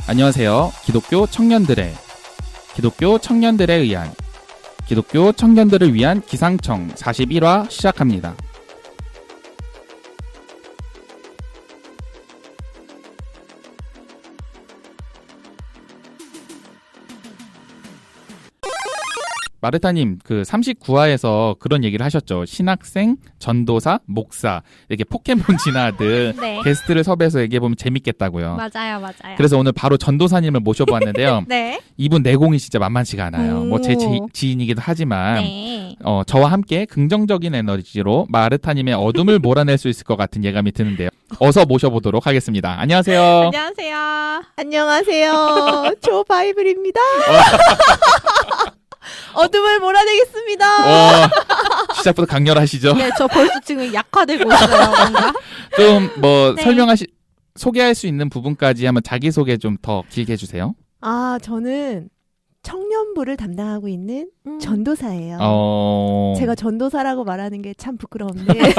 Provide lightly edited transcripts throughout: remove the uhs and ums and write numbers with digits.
안녕하세요. 기독교 청년들의 기독교 청년들을 위한 기상청 41화 시작합니다. 마르타님, 그 39화에서 그런 얘기를 하셨죠. 신학생, 전도사, 목사 이렇게 포켓몬 진화하듯 네. 게스트를 섭외해서 얘기해보면 재밌겠다고요. 맞아요. 그래서 오늘 바로 전도사님을 모셔보았는데요. 네. 이분 내공이 진짜 만만치가 않아요. 뭐 제 지인이기도 하지만 네. 저와 함께 긍정적인 에너지로 마르타님의 어둠을 몰아낼 수 있을 것 같은 예감이 드는데요. 어서 모셔보도록 하겠습니다. 안녕하세요. 안녕하세요. 안녕하세요. 조 바이블입니다. 어둠을 몰아내겠습니다. 시작부터 강렬하시죠? 네, 저 벌써 지금 약화되고 있어요. 뭔가. 좀 뭐 네. 소개할 수 있는 부분까지 한번 자기소개 좀 더 길게 해주세요. 저는 청년부를 담당하고 있는 전도사예요. 제가 전도사라고 말하는 게 참 부끄러운데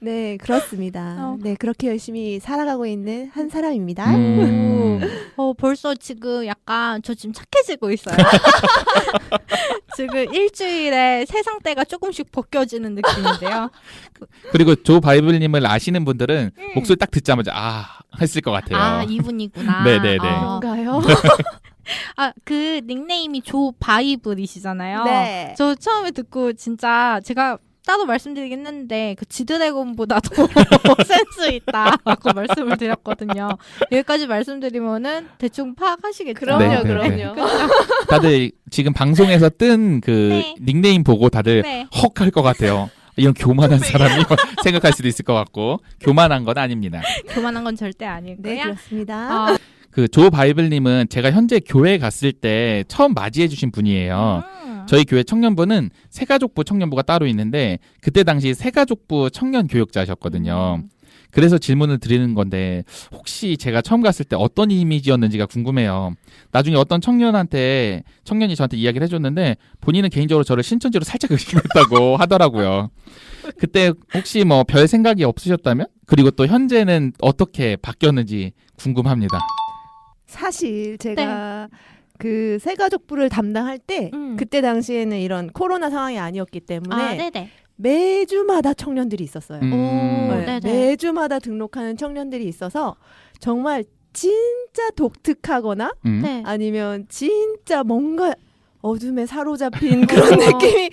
네, 그렇습니다. 네, 그렇게 열심히 살아가고 있는 한 사람입니다. 벌써 지금 약간 저 지금 착해지고 있어요. 지금 일주일에 세상대가 조금씩 벗겨지는 느낌인데요. 그리고 조 바이블님을 아시는 분들은 목소리 딱 듣자마자 했을 것 같아요. 아, 이분이구나. 네네네. 그런가요? 그 닉네임이 조 바이블이시잖아요. 네. 저 처음에 듣고 진짜 제가 따로 말씀드리긴 했는데 그 지드래곤보다 더 센스 있다라고 말씀을 드렸거든요. 여기까지 말씀드리면은 대충 파악하시겠죠? 그럼요. 네. 다들 지금 방송에서 뜬 그 네. 닉네임 보고 다들 네. 헉 할 것 같아요. 이런 교만한 사람이 생각할 수도 있을 것 같고 교만한 건 아닙니다. 교만한 건 절대 아니고요. 네, 그렇습니다. 그 조 바이블님은 제가 현재 교회 갔을 때 처음 맞이해주신 분이에요. 저희 교회 청년부는 새가족부 청년부가 따로 있는데 그때 당시 새가족부 청년 교육자셨거든요. 그래서 질문을 드리는 건데 혹시 제가 처음 갔을 때 어떤 이미지였는지가 궁금해요. 나중에 어떤 청년이 저한테 이야기를 해줬는데 본인은 개인적으로 저를 신천지로 살짝 의심했다고 하더라고요. 그때 혹시 뭐 별 생각이 없으셨다면? 그리고 또 현재는 어떻게 바뀌었는지 궁금합니다. 사실 제가 그 새가족부를 담당할 때 그때 당시에는 이런 코로나 상황이 아니었기 때문에 네네. 매주마다 청년들이 있었어요. 네네. 매주마다 등록하는 청년들이 있어서 정말 진짜 독특하거나 네. 아니면 진짜 뭔가 어둠에 사로잡힌 그런 느낌이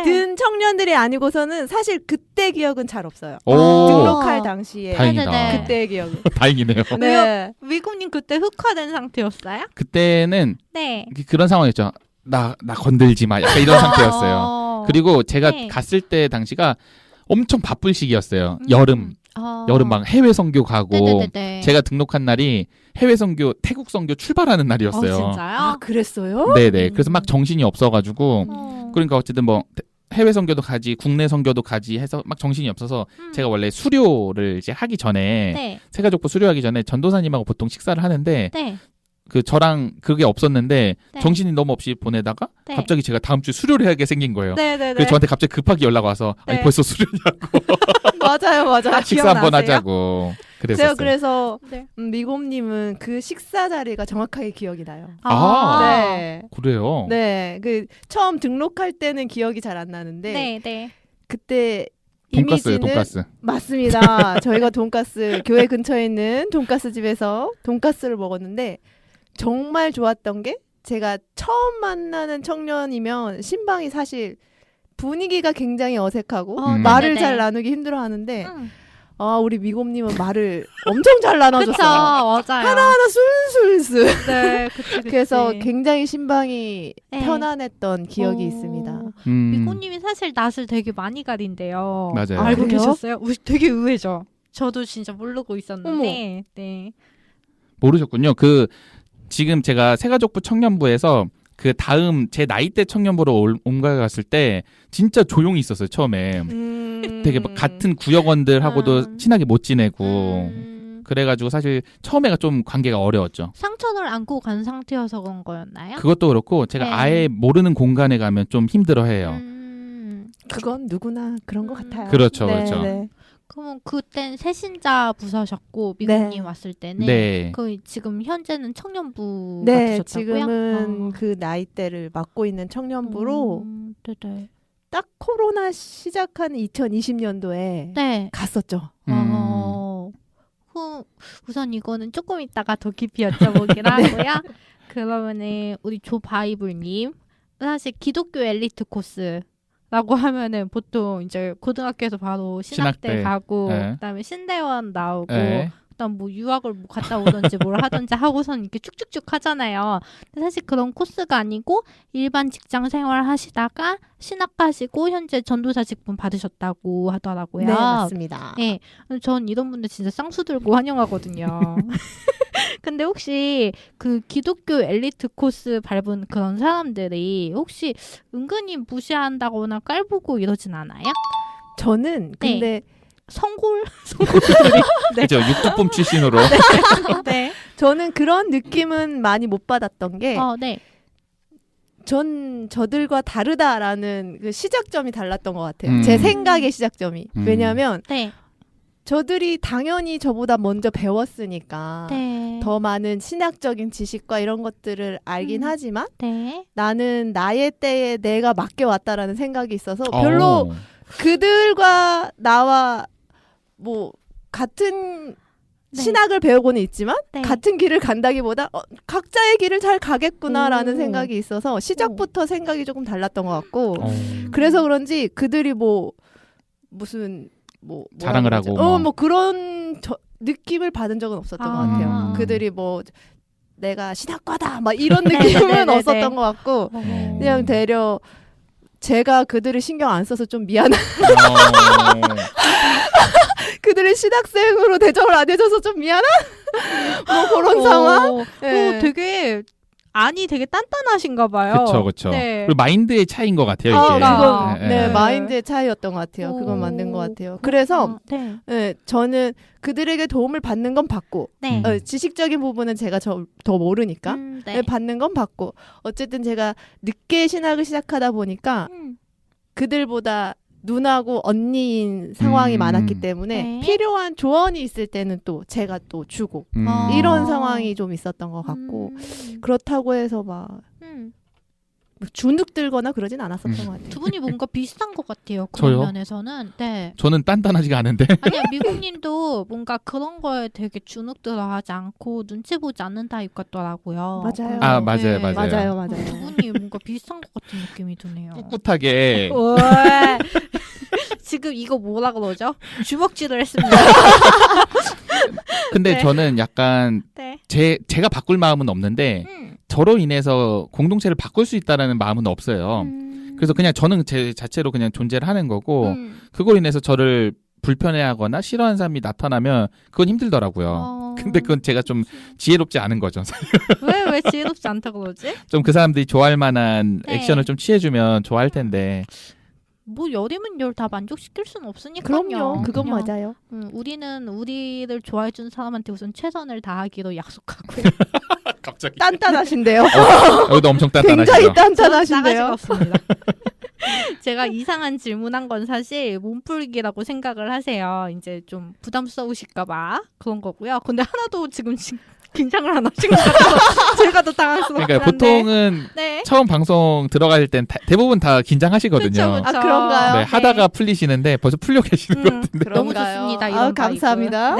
든 청년들이 아니고서는 사실 그때 기억은 잘 없어요. 등록할 당시에 다행이다. 그때의 기억은. 다행이네요. 네. 위구님 그때 흑화된 상태였어요? 그때는 네. 그런 상황이었죠. 나 건들지 마. 약간 이런 상태였어요. 그리고 제가 네. 갔을 때 당시가 엄청 바쁠 시기였어요. 여름 막 해외 선교 가고 네네네네. 제가 등록한 날이 해외 선교 태국 선교 출발하는 날이었어요. 진짜요? 그랬어요? 네네. 그래서 막 정신이 없어가지고 그러니까 어쨌든 뭐 해외 선교도 가지 국내 선교도 가지 해서 막 정신이 없어서 제가 원래 수료를 이제 하기 전에 네. 새가족부 수료하기 전에 전도사님하고 보통 식사를 하는데 네. 그 저랑 그게 없었는데 네. 정신이 너무 없이 보내다가 네. 갑자기 제가 다음 주 수료를 하게 생긴 거예요. 네네네. 그래서 저한테 갑자기 급하게 연락 와서 아니 네. 벌써 수료냐고 맞아요. 식사 한번 기억나세요? 하자고 그랬었어요. 제가 그래서 네. 미곰님은 그 식사 자리가 정확하게 기억이 나요. 네. 그래요. 네, 그 처음 등록할 때는 기억이 잘 안 나는데 네. 네. 그때 돈가스예요, 이미지는 돈가스. 맞습니다. 저희가 돈가스 교회 근처에 있는 돈가스 집에서 돈가스를 먹었는데 정말 좋았던 게 제가 처음 만나는 청년이면 신방이 사실 분위기가 굉장히 어색하고 말을 네네네. 잘 나누기 힘들어하는데 우리 미곰님은 말을 엄청 잘 나눠줬어요. 그쵸, 맞아요. 하나하나 술술술. 네, 그치. 그래서 굉장히 신방이 네. 편안했던 기억이 있습니다. 미고님이 사실 낯을 되게 많이 가린대요. 맞아요. 알고 그래요? 계셨어요? 되게 의외죠. 저도 진짜 모르고 있었는데. 네. 모르셨군요. 지금 제가 새가족부 청년부에서 그 다음 제 나이대 청년부로 옮겨갔을 때 진짜 조용히 있었어요. 처음에 되게 막 같은 구역원들하고도 친하게 못 지내고 그래가지고 사실 처음에가 좀 관계가 어려웠죠. 상처를 안고 간 상태여서 그런 거였나요? 그것도 그렇고 제가 네. 아예 모르는 공간에 가면 좀 힘들어해요. 그건 누구나 그런 것 같아요. 그렇죠, 네, 그렇죠. 네. 그러면 그땐 새신자 부서셨고 미국님 왔을 때는 네. 그 지금 현재는 청년부가 네, 되셨다고요? 지금은 그 나이대를 맡고 있는 청년부로 네네. 딱 코로나 시작한 2020년도에 네. 갔었죠. 우선 이거는 조금 이따가 더 깊이 여쭤보긴 하고요. 그러면은 우리 조바이블님 사실 기독교 엘리트 코스라고 하면은 보통 이제 고등학교에서 바로 신학대 신학대. 가고 네. 그다음에 신대원 나오고 네. 그다음 뭐 유학을 뭐 갔다 오든지 뭘 하든지 하고선 이렇게 쭉쭉쭉 하잖아요. 근데 사실 그런 코스가 아니고 일반 직장 생활 하시다가 신학 가시고 현재 전도사 직분 받으셨다고 하더라고요. 네, 맞습니다. 네, 전 이런 분들 진짜 쌍수 들고 환영하거든요. 근데 혹시 그 기독교 엘리트 코스 밟은 그런 사람들이 혹시 은근히 무시한다거나 깔보고 이러진 않아요? 저는 근데 성골들이 그죠. 육두쁨 출신으로. 네. 저는 그런 느낌은 많이 못 받았던 게 네. 저들과 다르다라는 그 시작점이 달랐던 것 같아요. 제 음. 생각의 시작점이. 왜냐하면 네. 저들이 당연히 저보다 먼저 배웠으니까 네. 더 많은 신학적인 지식과 이런 것들을 알긴 하지만 네. 나는 나의 때에 내가 맡겨왔다라는 생각이 있어서 별로 그들과 나와 뭐 같은 네. 신학을 배우고는 있지만 네. 같은 길을 간다기보다 각자의 길을 잘 가겠구나라는 오. 생각이 있어서 시작부터 생각이 조금 달랐던 것 같고 어. 그래서 그런지 그들이 뭐 무슨 뭐 자랑을 뭐라고 하고 그러죠? 뭐. 그런 느낌을 받은 적은 없었던 것 같아요. 그들이 뭐 내가 신학과다 막 이런 느낌은 네네네네. 없었던 것 같고 그냥 되려 제가 그들을 신경 안 써서 좀 미안한 그들을 신학생으로 대접을 안 해줘서 좀 미안한 뭐 그런 상황. 네. 되게 되게 단단하신가 봐요. 그렇죠. 네. 그리고 마인드의 차이인 것 같아요. 아, 이게. 그건 예, 네, 예. 마인드의 차이였던 것 같아요. 그건 맞는 것 같아요. 그래서 네. 네, 저는 그들에게 도움을 받는 건 받고 네. 지식적인 부분은 제가 더 모르니까 네. 받는 건 받고 어쨌든 제가 늦게 신학을 시작하다 보니까 그들보다 누나고 언니인 상황이 많았기 때문에 네. 필요한 조언이 있을 때는 또 제가 또 주고 이런 상황이 좀 있었던 것 같고 그렇다고 해서 막 주눅 들거나 그러진 않았었던 것 같아요. 두 분이 뭔가 비슷한 것 같아요. 저요? 그런 면에서는. 네. 저는 단단하지가 않은데. 아니야, 미국님도 뭔가 그런 거에 되게 주눅 들어하지 않고 눈치 보지 않는 타입 같더라고요. 맞아요. 아, 맞아요, 네. 맞아요. 맞아요. 두 분이 뭔가 비슷한 것 같은 느낌이 드네요. 꿋꿋하게. 지금 이거 뭐라 그러죠? 주먹질을 했습니다. 근데 네. 저는 약간 네. 제가 바꿀 마음은 없는데 저로 인해서 공동체를 바꿀 수 있다라는 마음은 없어요. 그래서 그냥 저는 제 자체로 그냥 존재를 하는 거고 그걸로 인해서 저를 불편해하거나 싫어하는 사람이 나타나면 그건 힘들더라고요. 근데 그건 제가 좀 지혜롭지 않은 거죠. 왜 지혜롭지 않다 그러지? 좀 그 사람들이 좋아할 만한 네. 액션을 좀 취해주면 좋아할 텐데. 뭐 열이면 열 다 만족시킬 수는 없으니까요. 그럼요. 그건 그냥, 맞아요. 우리는 우리를 좋아해준 사람한테 우선 최선을 다하기로 약속하고요. 갑자기. 단단하신데요. 여기도 엄청 단단하시죠. 굉장히 싸가지가 단단하신데요. 없습니다. 제가 이상한 질문한 건 사실 몸풀기라고 생각을 하세요. 이제 좀 부담스러우실까봐 그런 거고요. 근데 하나도 지금 긴장을 안 하신 것 같아서 제가 더 당황스럽긴 그러니까 한데. 보통은 네. 처음 방송 들어갈 땐 대부분 다 긴장하시거든요. 그쵸, 그쵸. 아, 그런가요? 네, 하다가 풀리시는데 벌써 풀려 계시는 것 같은데. 너무 그런가요? 좋습니다. 이런 아, 바이브. 감사합니다.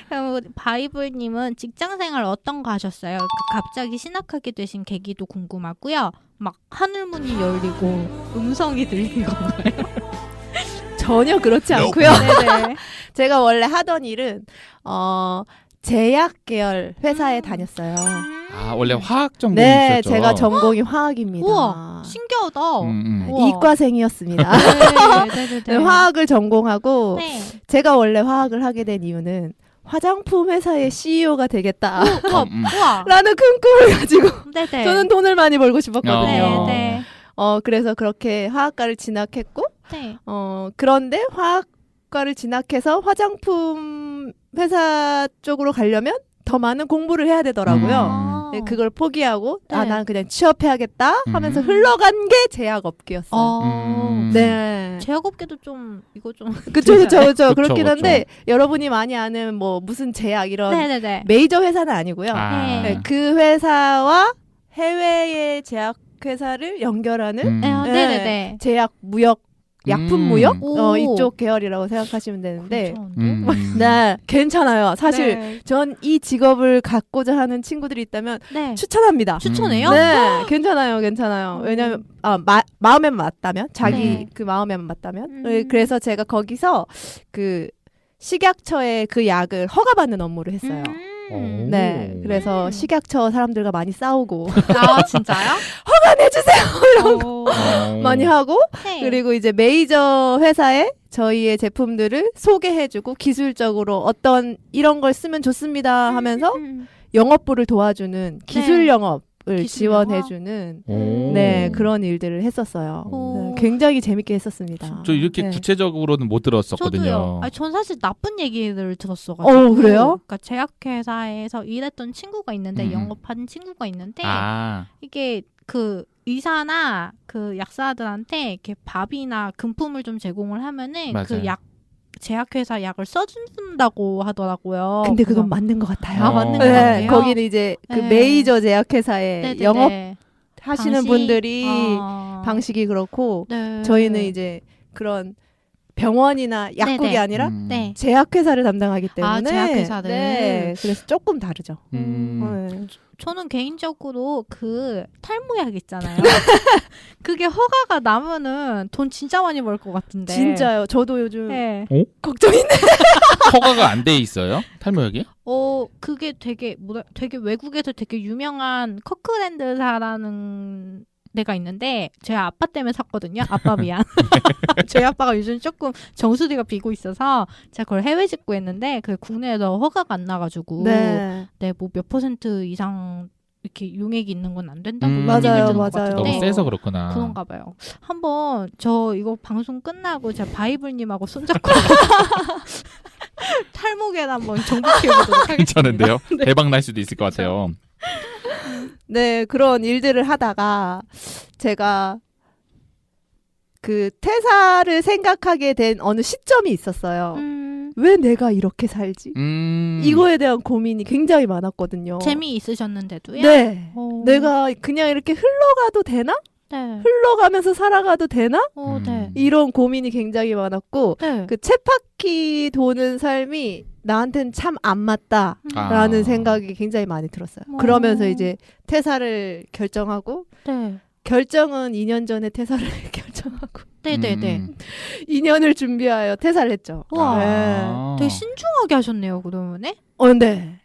그럼 우리 바이블님은 직장생활 어떤 거 하셨어요? 갑자기 신학하게 되신 계기도 궁금하고요. 막 하늘문이 열리고 음성이 들린 건가요? 전혀 그렇지 않고요. 네네. 제가 원래 하던 일은 제약 계열 회사에 다녔어요. 아, 원래 화학 전공이셨죠? 네, 제가 전공이 화학입니다. 우와, 신기하다. 우와. 이과생이었습니다. 네. 화학을 전공하고 네. 제가 원래 화학을 하게 된 이유는 화장품 회사의 CEO가 되겠다. 우와. 라는 큰 꿈을 가지고 네네. 저는 돈을 많이 벌고 싶었거든요. 네. 그래서 그렇게 화학과를 진학했고 네. 그런데 화학과를 진학해서 화장품 회사 쪽으로 가려면 더 많은 공부를 해야 되더라고요. 네, 그걸 포기하고 네. 난 그냥 취업해야겠다 하면서 흘러간 게 제약업계였어요. 네. 제약업계도 좀 이거 좀 그쵸. 그쵸, 그렇긴 그쵸. 한데 여러분이 많이 아는 뭐 무슨 제약 이런 네네네. 메이저 회사는 아니고요. 아. 네, 그 회사와 해외의 제약 회사를 연결하는 네네네. 제약 무역 약품 무역 오. 이쪽 계열이라고 생각하시면 되는데 괜찮은데? 네 괜찮아요. 사실 네. 전 이 직업을 갖고자 하는 친구들이 있다면 네. 추천합니다. 추천해요? 네, 괜찮아요. 왜냐면 마음에 맞다면 자기 네. 그 마음에만 맞다면. 그래서 제가 거기서 그 식약처에 그 약을 허가받는 업무를 했어요. 네, 그래서 식약처 사람들과 많이 싸우고 아 진짜요? 허가 내주세요 오. 많이 하고 네. 그리고 이제 메이저 회사에 저희의 제품들을 소개해주고 기술적으로 어떤 이런 걸 쓰면 좋습니다 하면서 영업부를 도와주는 기술 영업을 기술 지원해주는 네 그런 일들을 했었어요. 오. 네, 굉장히 재밌게 했었습니다. 저 이렇게 네. 구체적으로는 못 들었었거든요. 저도요. 아니, 전 사실 나쁜 얘기를 들었어가지고. 그래요? 그러니까 제약회사에서 일했던 친구가 있는데 영업한 친구가 있는데 이게 그 의사나 그 약사들한테 이렇게 밥이나 금품을 좀 제공을 하면은 맞아요. 그 약 제약회사 약을 써준다고 하더라고요. 근데 그건 그래서- 맞는 것 같아요. 아, 맞는 것 네, 같아요. 거기는 이제 그 네. 메이저 제약회사에 네네네. 영업하시는 방식? 분들이 아. 방식이 그렇고 네. 저희는 이제 그런 병원이나 약국이 네네. 아니라 네. 제약회사를 담당하기 때문에 아, 제약회사를. 네, 그래서 조금 다르죠. 네. 저는 개인적으로 그 탈모약 있잖아요. 그게 허가가 나면은 돈 진짜 많이 벌 것 같은데. 진짜요. 저도 요즘 네. 걱정인데. 허가가 안 돼 있어요? 탈모약이? 그게 되게 되게 외국에서 되게 유명한 커크랜드사라는 데가 있는데 제 아빠 때문에 샀거든요. 아빠 미안. 저희 아빠가 요즘 조금 정수리가 비고 있어서 제가 그걸 해외 직구했는데 그 국내에서 허가가 안 나가지고 네. 뭐 몇 % 이상 이렇게 용액이 있는 건 안 된다고 맞아요, 얘기를 들은 것 맞아요. 너무 같은데 세서 그렇구나. 그런가 봐요. 한번 저 이거 방송 끝나고 제가 바이블님하고 손잡고 탈모계를 한번 정복해보도록 하겠습니다. 괜찮은데요? 대박 날 수도 있을 것 같아요. 네, 그런 일들을 하다가 제가 그 퇴사를 생각하게 된 어느 시점이 있었어요. 왜 내가 이렇게 살지? 이거에 대한 고민이 굉장히 많았거든요. 재미있으셨는데도요? 네. 오. 내가 그냥 이렇게 흘러가도 되나? 네. 흘러가면서 살아가도 되나? 네. 이런 고민이 굉장히 많았고 네. 그 쳇바퀴 도는 삶이 나한테는 참 안 맞다라는 생각이 굉장히 많이 들었어요. 그러면서 이제 퇴사를 결정하고 네. 결정은 2년 전에 퇴사를 결정하고 네네네. 2년을 준비하여 퇴사를 했죠. 와. 네. 되게 신중하게 하셨네요, 그러면은? 네.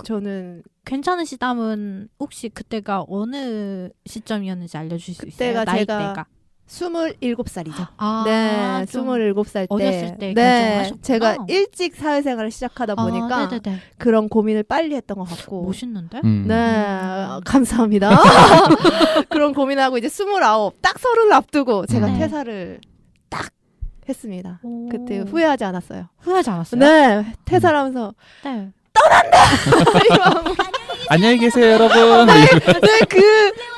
저는 괜찮으시다면 혹시 그때가 어느 시점이었는지 알려주실 수 있어요? 그때가 나이대가. 제가 27살이죠. 아, 네, 좀 27살 때. 어렸을 때 네, 결정하셨구나. 제가 일찍 사회생활을 시작하다 보니까 네네네. 그런 고민을 빨리 했던 것 같고. 멋있는데? 네, 감사합니다. 그런 고민하고 이제 29, 딱 30을 앞두고 제가 네. 퇴사를 딱 했습니다. 오. 그때 후회하지 않았어요. 후회하지 않았어요? 네, 퇴사를 하면서 네. 안녕히 계세요, 여러분. 네,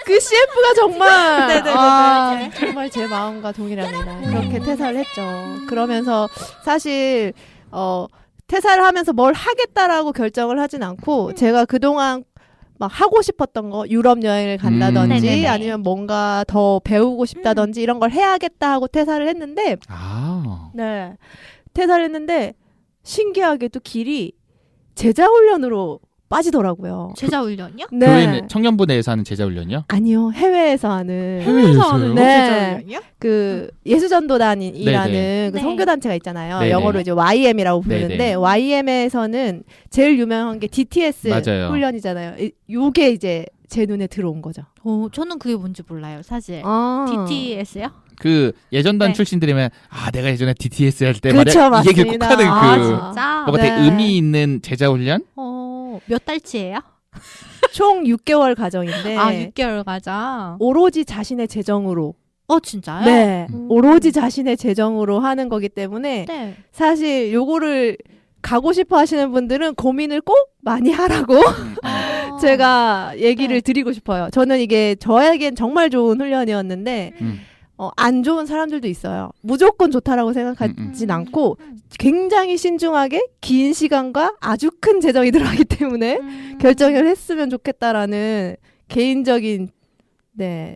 그 CF가 정말 네네네네. 정말 제 마음과 동일합니다. 그렇게 퇴사를 했죠. 그러면서 사실 퇴사를 하면서 뭘 하겠다라고 결정을 하진 않고 제가 그동안 막 하고 싶었던 거 유럽 여행을 간다든지 네네네. 아니면 뭔가 더 배우고 싶다든지 이런 걸 해야겠다 하고 퇴사를 했는데 네 퇴사를 했는데 신기하게도 길이 제자훈련으로 빠지더라고요. 제자훈련이요? 네. 교회 청년부 내에서 하는 제자훈련이요? 아니요 해외에서 하는 해외에서 하는 네. 제자훈련이요? 그 예수전도단이라는 네네. 그 네. 선교단체가 있잖아요. 네네. 영어로 이제 YM이라고 부르는데 네네. YM에서는 제일 유명한 게 DTS 맞아요. 훈련이잖아요. 요게 이제 제 눈에 들어온 거죠. 저는 그게 뭔지 몰라요, 사실. 아. DTS요? 그 예전단 네. 출신들이면 내가 예전에 DTS 할 때 그쵸, 말이야 이 얘기를 꼭 맞습니다. 하는 그 진짜? 뭔가 되게 네. 의미 있는 제자훈련? 몇 달치예요? 총 6개월 과정인데 6개월 가자. 오로지 자신의 재정으로 진짜요? 네. 음. 오로지 자신의 재정으로 하는 거기 때문에 네. 사실 요거를 가고 싶어 하시는 분들은 고민을 꼭 많이 하라고 제가 얘기를 네. 드리고 싶어요. 저는 이게 저에겐 정말 좋은 훈련이었는데 안 좋은 사람들도 있어요. 무조건 좋다라고 생각하진 않고 굉장히 신중하게 긴 시간과 아주 큰 재정이 들어가기 때문에 결정을 했으면 좋겠다라는 개인적인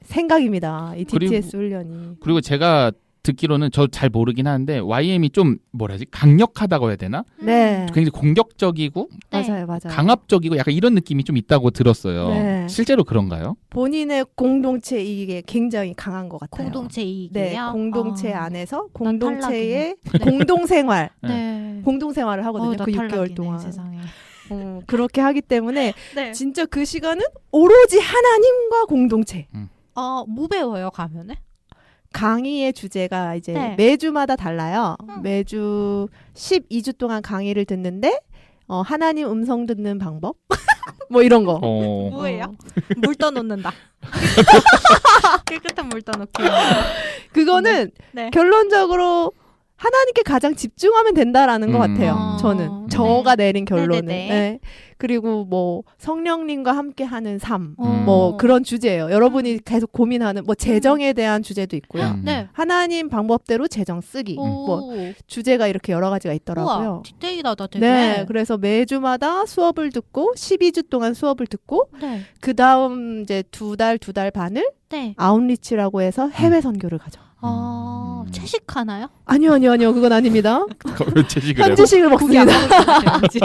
생각입니다. 이 DTS 훈련이. 그리고 제가 듣기로는 저 잘 모르긴 하는데 YM이 좀 뭐라지 강력하다고 해야 되나? 네. 굉장히 공격적이고 네. 맞아요. 강압적이고 약간 이런 느낌이 좀 있다고 들었어요. 네. 실제로 그런가요? 본인의 공동체 이익에 굉장히 강한 것 같아요. 공동체 이익이에요. 네, 공동체 아. 안에서 난 공동체의 탈락이네. 공동생활, 네. 공동생활을 하거든요. 나 그 6개월 탈락이네, 동안. 세상에. 그렇게 하기 때문에 네. 진짜 그 시간은 오로지 하나님과 공동체. 뭐 배워요 가면은? 강의의 주제가 이제 네. 매주마다 달라요. 매주 12주 동안 강의를 듣는데 하나님 음성 듣는 방법? 뭐 이런 거. 뭐예요? 물 떠놓는다. 깨끗한 물 떠놓기. 그거는 네. 결론적으로 하나님께 가장 집중하면 된다라는 것 같아요. 아. 저는 네. 저가 내린 결론은. 네네네. 네. 그리고 뭐 성령님과 함께하는 삶, 음. 뭐 그런 주제예요. 여러분이 계속 고민하는 뭐 재정에 대한 주제도 있고요. 네. 하나님 방법대로 재정 쓰기, 뭐 주제가 이렇게 여러 가지가 있더라고요. 우와, 디테일하다 되게. 네, 그래서 매주마다 수업을 듣고 12주 동안 수업을 듣고 네. 그 다음 이제 두 달 반을 네. 아웃리치라고 해서 해외 선교를 가죠. 채식하나요? 아니요, 그건 아닙니다. 왜 채식을 해요? 현지식을 먹습니다.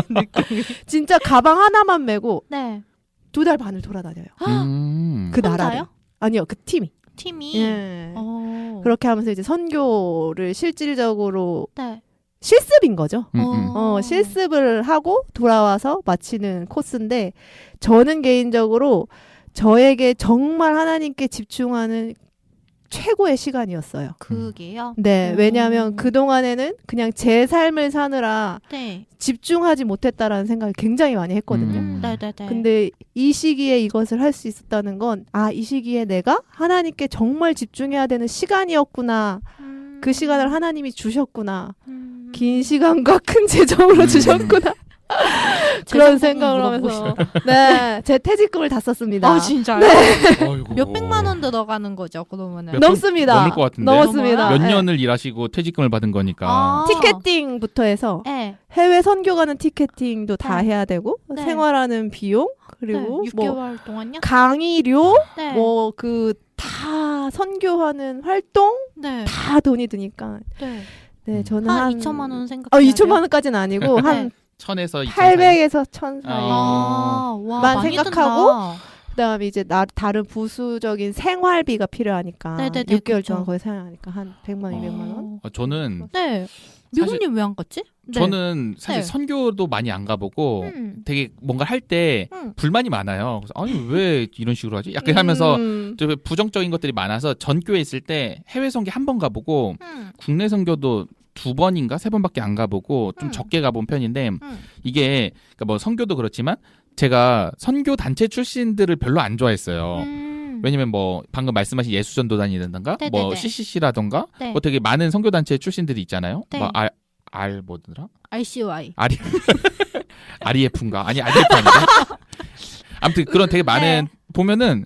느낌이. 진짜 가방 하나만 메고 네. 2달 반을 돌아다녀요. 그 혼자요? 나라를. 아니요, 그 팀이. 팀이. 예. 그렇게. 그렇게 하면서 이제 선교를 실질적으로 네. 실습인 거죠. 어. 실습을 하고 돌아와서 마치는 코스인데 저는 개인적으로 저에게 정말 하나님께 집중하는 최고의 시간이었어요. 그게요. 네, 왜냐하면 그동안에는 그냥 제 삶을 사느라 네. 집중하지 못했다라는 생각을 굉장히 많이 했거든요. 네네네. 근데 이 시기에 이것을 할 수 있었다는 건, 이 시기에 내가 하나님께 정말 집중해야 되는 시간이었구나. 그 시간을 하나님이 주셨구나. 긴 시간과 큰 재정으로 주셨구나. 그런 생각을 하면서 네, 제 퇴직금을 다 썼습니다. 아 진짜요? 아이고. 몇 백만 원 들어가는 거죠 그러면은. 몇 넘습니다. 넘을 것 같은데? 넘었습니다. 몇 네. 년을 일하시고 퇴직금을 받은 거니까. 아. 티켓팅부터 해서 네. 해외 선교 가는 티켓팅도 다 네. 해야 되고 네. 생활하는 비용 그리고 네. 뭐 6개월 동안요? 강의료 네. 뭐 그 다 선교하는 활동 네. 다 돈이 드니까 네. 네 저는 한 한 2천만 원 생각. 2천만 원까지는 아니고 한 1000에서 2000 800에서 1000 사이. 와, 만 많이 생각하고 든다. 그다음에 이제 다른 부수적인 생활비가 필요하니까 네네네, 6개월 그쵸. 동안 거의 생활하니까 한 100만 200만 원. 저는 네. 미국님 왜 안 갔지? 네. 저는 사실 네. 선교도 많이 안 가보고 되게 뭔가 할 때 불만이 많아요. 그래서 아니 왜 이런 식으로 하지? 약간 하면서 좀 부정적인 것들이 많아서 전교에 있을 때 해외 선교 한 번 가보고 국내 선교도 2번인가 3번밖에 안 가보고 좀 적게 가본 편인데 이게 그러니까 뭐 선교도 그렇지만 제가 선교 단체 출신들을 별로 안 좋아했어요. 왜냐면 뭐 방금 말씀하신 예수전도단이라든가 네네네. 뭐 CCC라든가 네. 뭐 되게 많은 선교 단체 출신들이 있잖아요. 네. 뭐 뭐더라? RCY. REF인가? 아니 REF 아닌데. 아무튼 그런 되게 많은 보면은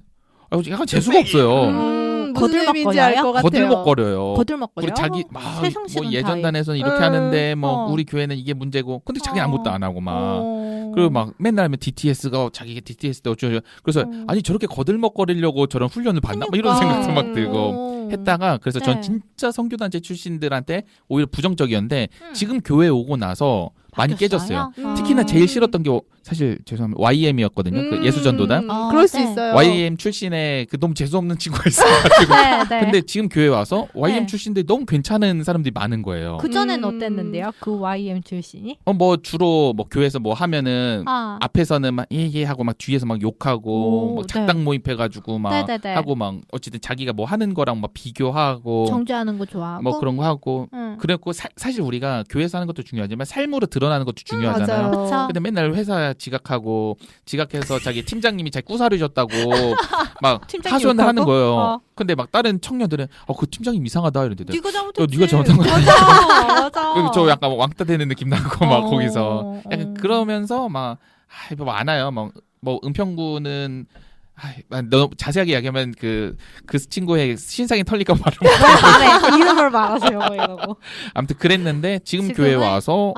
약간 재수가 없어요. 무슨 의미인지 알 것 같아요. 거들먹거려요. 거들먹거려. 우리 자기 막 세상식은 뭐 다 예전단에서는 이렇게 하는데 뭐 어. 우리 교회는 이게 문제고 근데 자기는 아무것도 안 하고 막 어. 그리고 막 맨날 하면 DTS가 자기가 DTS 때 어쩌고 그래서 아니 저렇게 거들먹거리려고 저런 훈련을 받나? 뭐 이런 그러니까. 생각도 막 들고 했다가 그래서 네. 전 진짜 선교단체 출신들한테 오히려 부정적이었는데 지금 교회 오고 나서 많이 바뀌었어요? 깨졌어요. 특히나 제일 싫었던 게 사실 죄송합니다. YM이었거든요. 그 예수전도단. 그럴 수 네. 있어요. YM 출신의 그 너무 재수없는 친구가 있어가지고 네, 네. 근데 지금 교회 와서 YM 네. 출신들이 너무 괜찮은 사람들이 많은 거예요. 그 전엔 어땠는데요? 그 YM 출신이? 뭐 주로 뭐 교회에서 뭐 하면은 앞에서는 막 예예 하고 막 뒤에서 막 욕하고 오, 뭐 네. 작당 모임해가지고 막 네네네. 하고 막 어쨌든 자기가 뭐 하는 거랑 막 비교하고 정죄하는 거 좋아하고. 뭐 그런 거 하고 응. 그랬고 사실 우리가 교회에서 하는 것도 중요하지만 삶으로 드러나는 것도 중요하잖아요. 맞아요. 그쵸. 근데 맨날 회사 지각하고 지각해서 자기 팀장님이 자기 꾸사리 줬다고 막 팀장님 하소연을 하는 욕하고? 거예요. 어. 근데 막 다른 청년들은 그 팀장님 이상하다 이러는데 네가 잘못했지. 네가 잘못한 거 맞아. 저 약간 왕따 되는 느낌 나고 막 거기서 어. 약간 그러면서 막 뭐 많아요. 막 뭐 은평구는 너무 자세하게 이야기하면 그 친구의 신상이 털릴까 봐 말해 이름을 말하세요 이러고. 아무튼 그랬는데 지금 지금은? 교회에 와서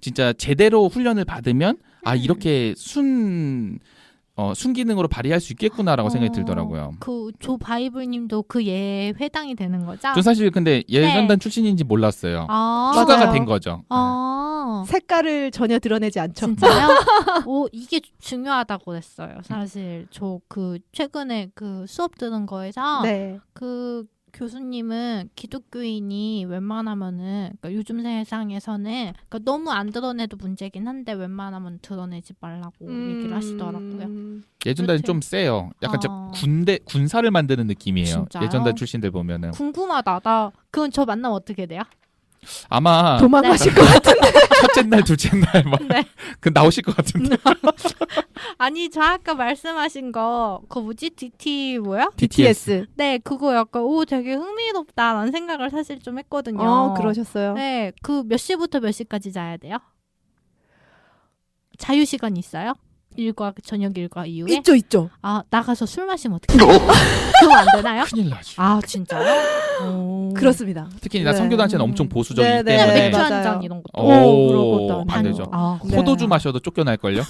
진짜 제대로 훈련을 받으면 이렇게 순기능으로 발휘할 수 있겠구나라고 생각이 들더라고요. 그 조 바이블님도 그 예 회당이 되는 거죠? 전 사실 근데 예전단 출신인지 몰랐어요. 추가가 맞아요. 된 거죠. 색깔을 전혀 드러내지 않죠. 진짜요? 오 이게 중요하다고 했어요. 사실 저 그 최근에 그 수업 들은 거에서 네. 그 교수님은 기독교인이 웬만하면은 그러니까 요즘 세상에서는 그러니까 너무 안 드러내도 문제긴 한데 웬만하면 드러내지 말라고 얘기를 하시더라고요. 예전단은 그렇죠. 좀 세요. 약간 군사를 만드는 느낌이에요. 진짜요? 예전단 출신들 보면은 궁금하다. 나 그건 저 만나면 어떻게 돼요? 아마 도망가실 것 같은데. 첫째 날, 둘째 날 막 네. 그 나오실 것 같은데. 아니 저 아까 말씀하신 거 그거 뭐지? DT 뭐야? BTS. 네 그거 약간 오 되게 흥미롭다라는 생각을 사실 좀 했거든요. 그러셨어요. 네, 그 몇 시부터 몇 시까지 자야 돼요? 자유 시간 있어요? 일과 저녁 일과 이후에? 있죠. 나가서 술 마시면 어떻게 돼요? 그거 안 되나요? 큰일 나죠. 진짜요? 오. 그렇습니다. 특히 나 네. 선교단체는 엄청 보수적이기 네, 네, 그냥 때문에 맥주 맞아요. 한 잔 이런 것도. 그런 것도 안 되죠. 네. 포도주 마셔도 쫓겨날걸요?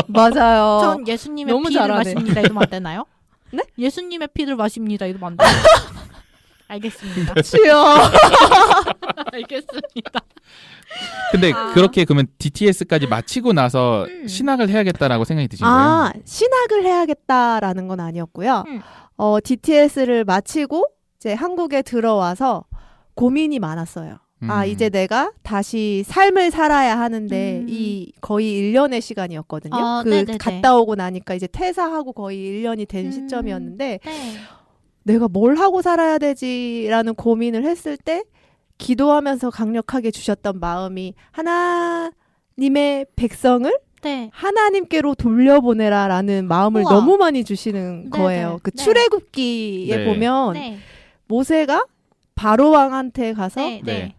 맞아요. 전 예수님의 너무 피를 잘하네. 마십니다. 이러면 안 되나요? 네? 예수님의 피를 마십니다. 이러면 안 돼요? 알겠습니다. 주여. 알겠습니다. 근데 그렇게 그러면 DTS까지 마치고 나서 신학을 해야겠다라고 생각이 드신 거예요? 신학을 해야겠다라는 건 아니었고요. 음. DTS를 마치고 이제 한국에 들어와서 고민이 많았어요. 이제 내가 다시 삶을 살아야 하는데 이 거의 1년의 시간이었거든요. 네네네. 갔다 오고 나니까 이제 퇴사하고 거의 1년이 된 시점이었는데 네. 내가 뭘 하고 살아야 되지라는 고민을 했을 때 기도하면서 강력하게 주셨던 마음이 하나님의 백성을 네. 하나님께로 돌려보내라라는 마음을 우와. 너무 많이 주시는 네네. 거예요. 그 네. 출애굽기에 네. 보면 네. 모세가 바로 왕한테 가서 네. 네.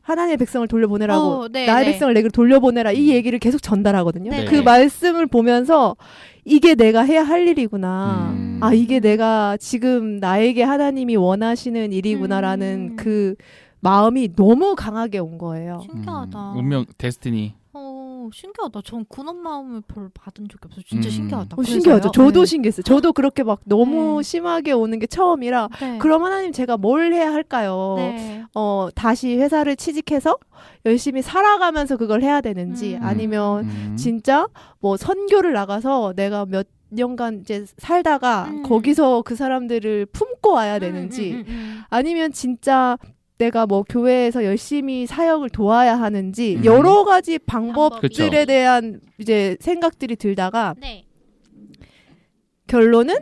하나님의 백성을 돌려보내라고 네, 나의 네. 백성을 내게로 돌려보내라 이 얘기를 계속 전달하거든요. 네. 그 네. 말씀을 보면서 이게 내가 해야 할 일이구나. 음. 이게 내가 지금 나에게 하나님이 원하시는 일이구나라는 그 마음이 너무 강하게 온 거예요. 신기하다. 운명 데스티니. 신기하다. 전 그런 마음을 별로 받은 적이 없어요. 진짜 신기하다. 신기하죠. 그래서요? 저도 네. 신기했어요. 저도 그렇게 막 너무 네. 심하게 오는 게 처음이라 네. 그럼 하나님 제가 뭘 해야 할까요? 네. 다시 회사를 취직해서 열심히 살아가면서 그걸 해야 되는지 아니면 진짜 뭐 선교를 나가서 내가 몇 년간 이제 살다가 거기서 그 사람들을 품고 와야 되는지 아니면 진짜 내가 뭐 교회에서 열심히 사역을 도와야 하는지 여러 가지 방법들에 그쵸. 대한 이제 생각들이 들다가 네. 결론은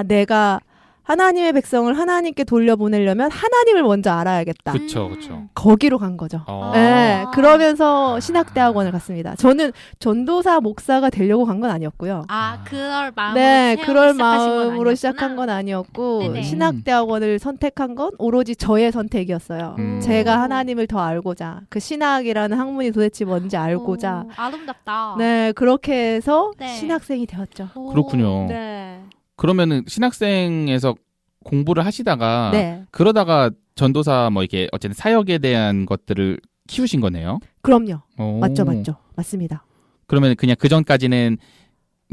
내가 하나님의 백성을 하나님께 돌려보내려면 하나님을 먼저 알아야겠다. 그쵸. 거기로 간 거죠. 네, 그러면서 신학대학원을 갔습니다. 저는 전도사 목사가 되려고 간 건 아니었고요. 그럴 마음으로 네, 그럴 시작하신 건 마음으로 아니었구나. 시작한 건 아니었고 네네. 신학대학원을 선택한 건 오로지 저의 선택이었어요. 제가 하나님을 더 알고자 그 신학이라는 학문이 도대체 뭔지 알고자 아름답다. 네 그렇게 해서 네. 신학생이 되었죠. 그렇군요. 네. 그러면은 신학생에서 공부를 하시다가 네. 그러다가 전도사 뭐 이렇게 어쨌든 사역에 대한 것들을 키우신 거네요. 그럼요. 오. 맞죠. 맞습니다. 그러면 그냥 그 전까지는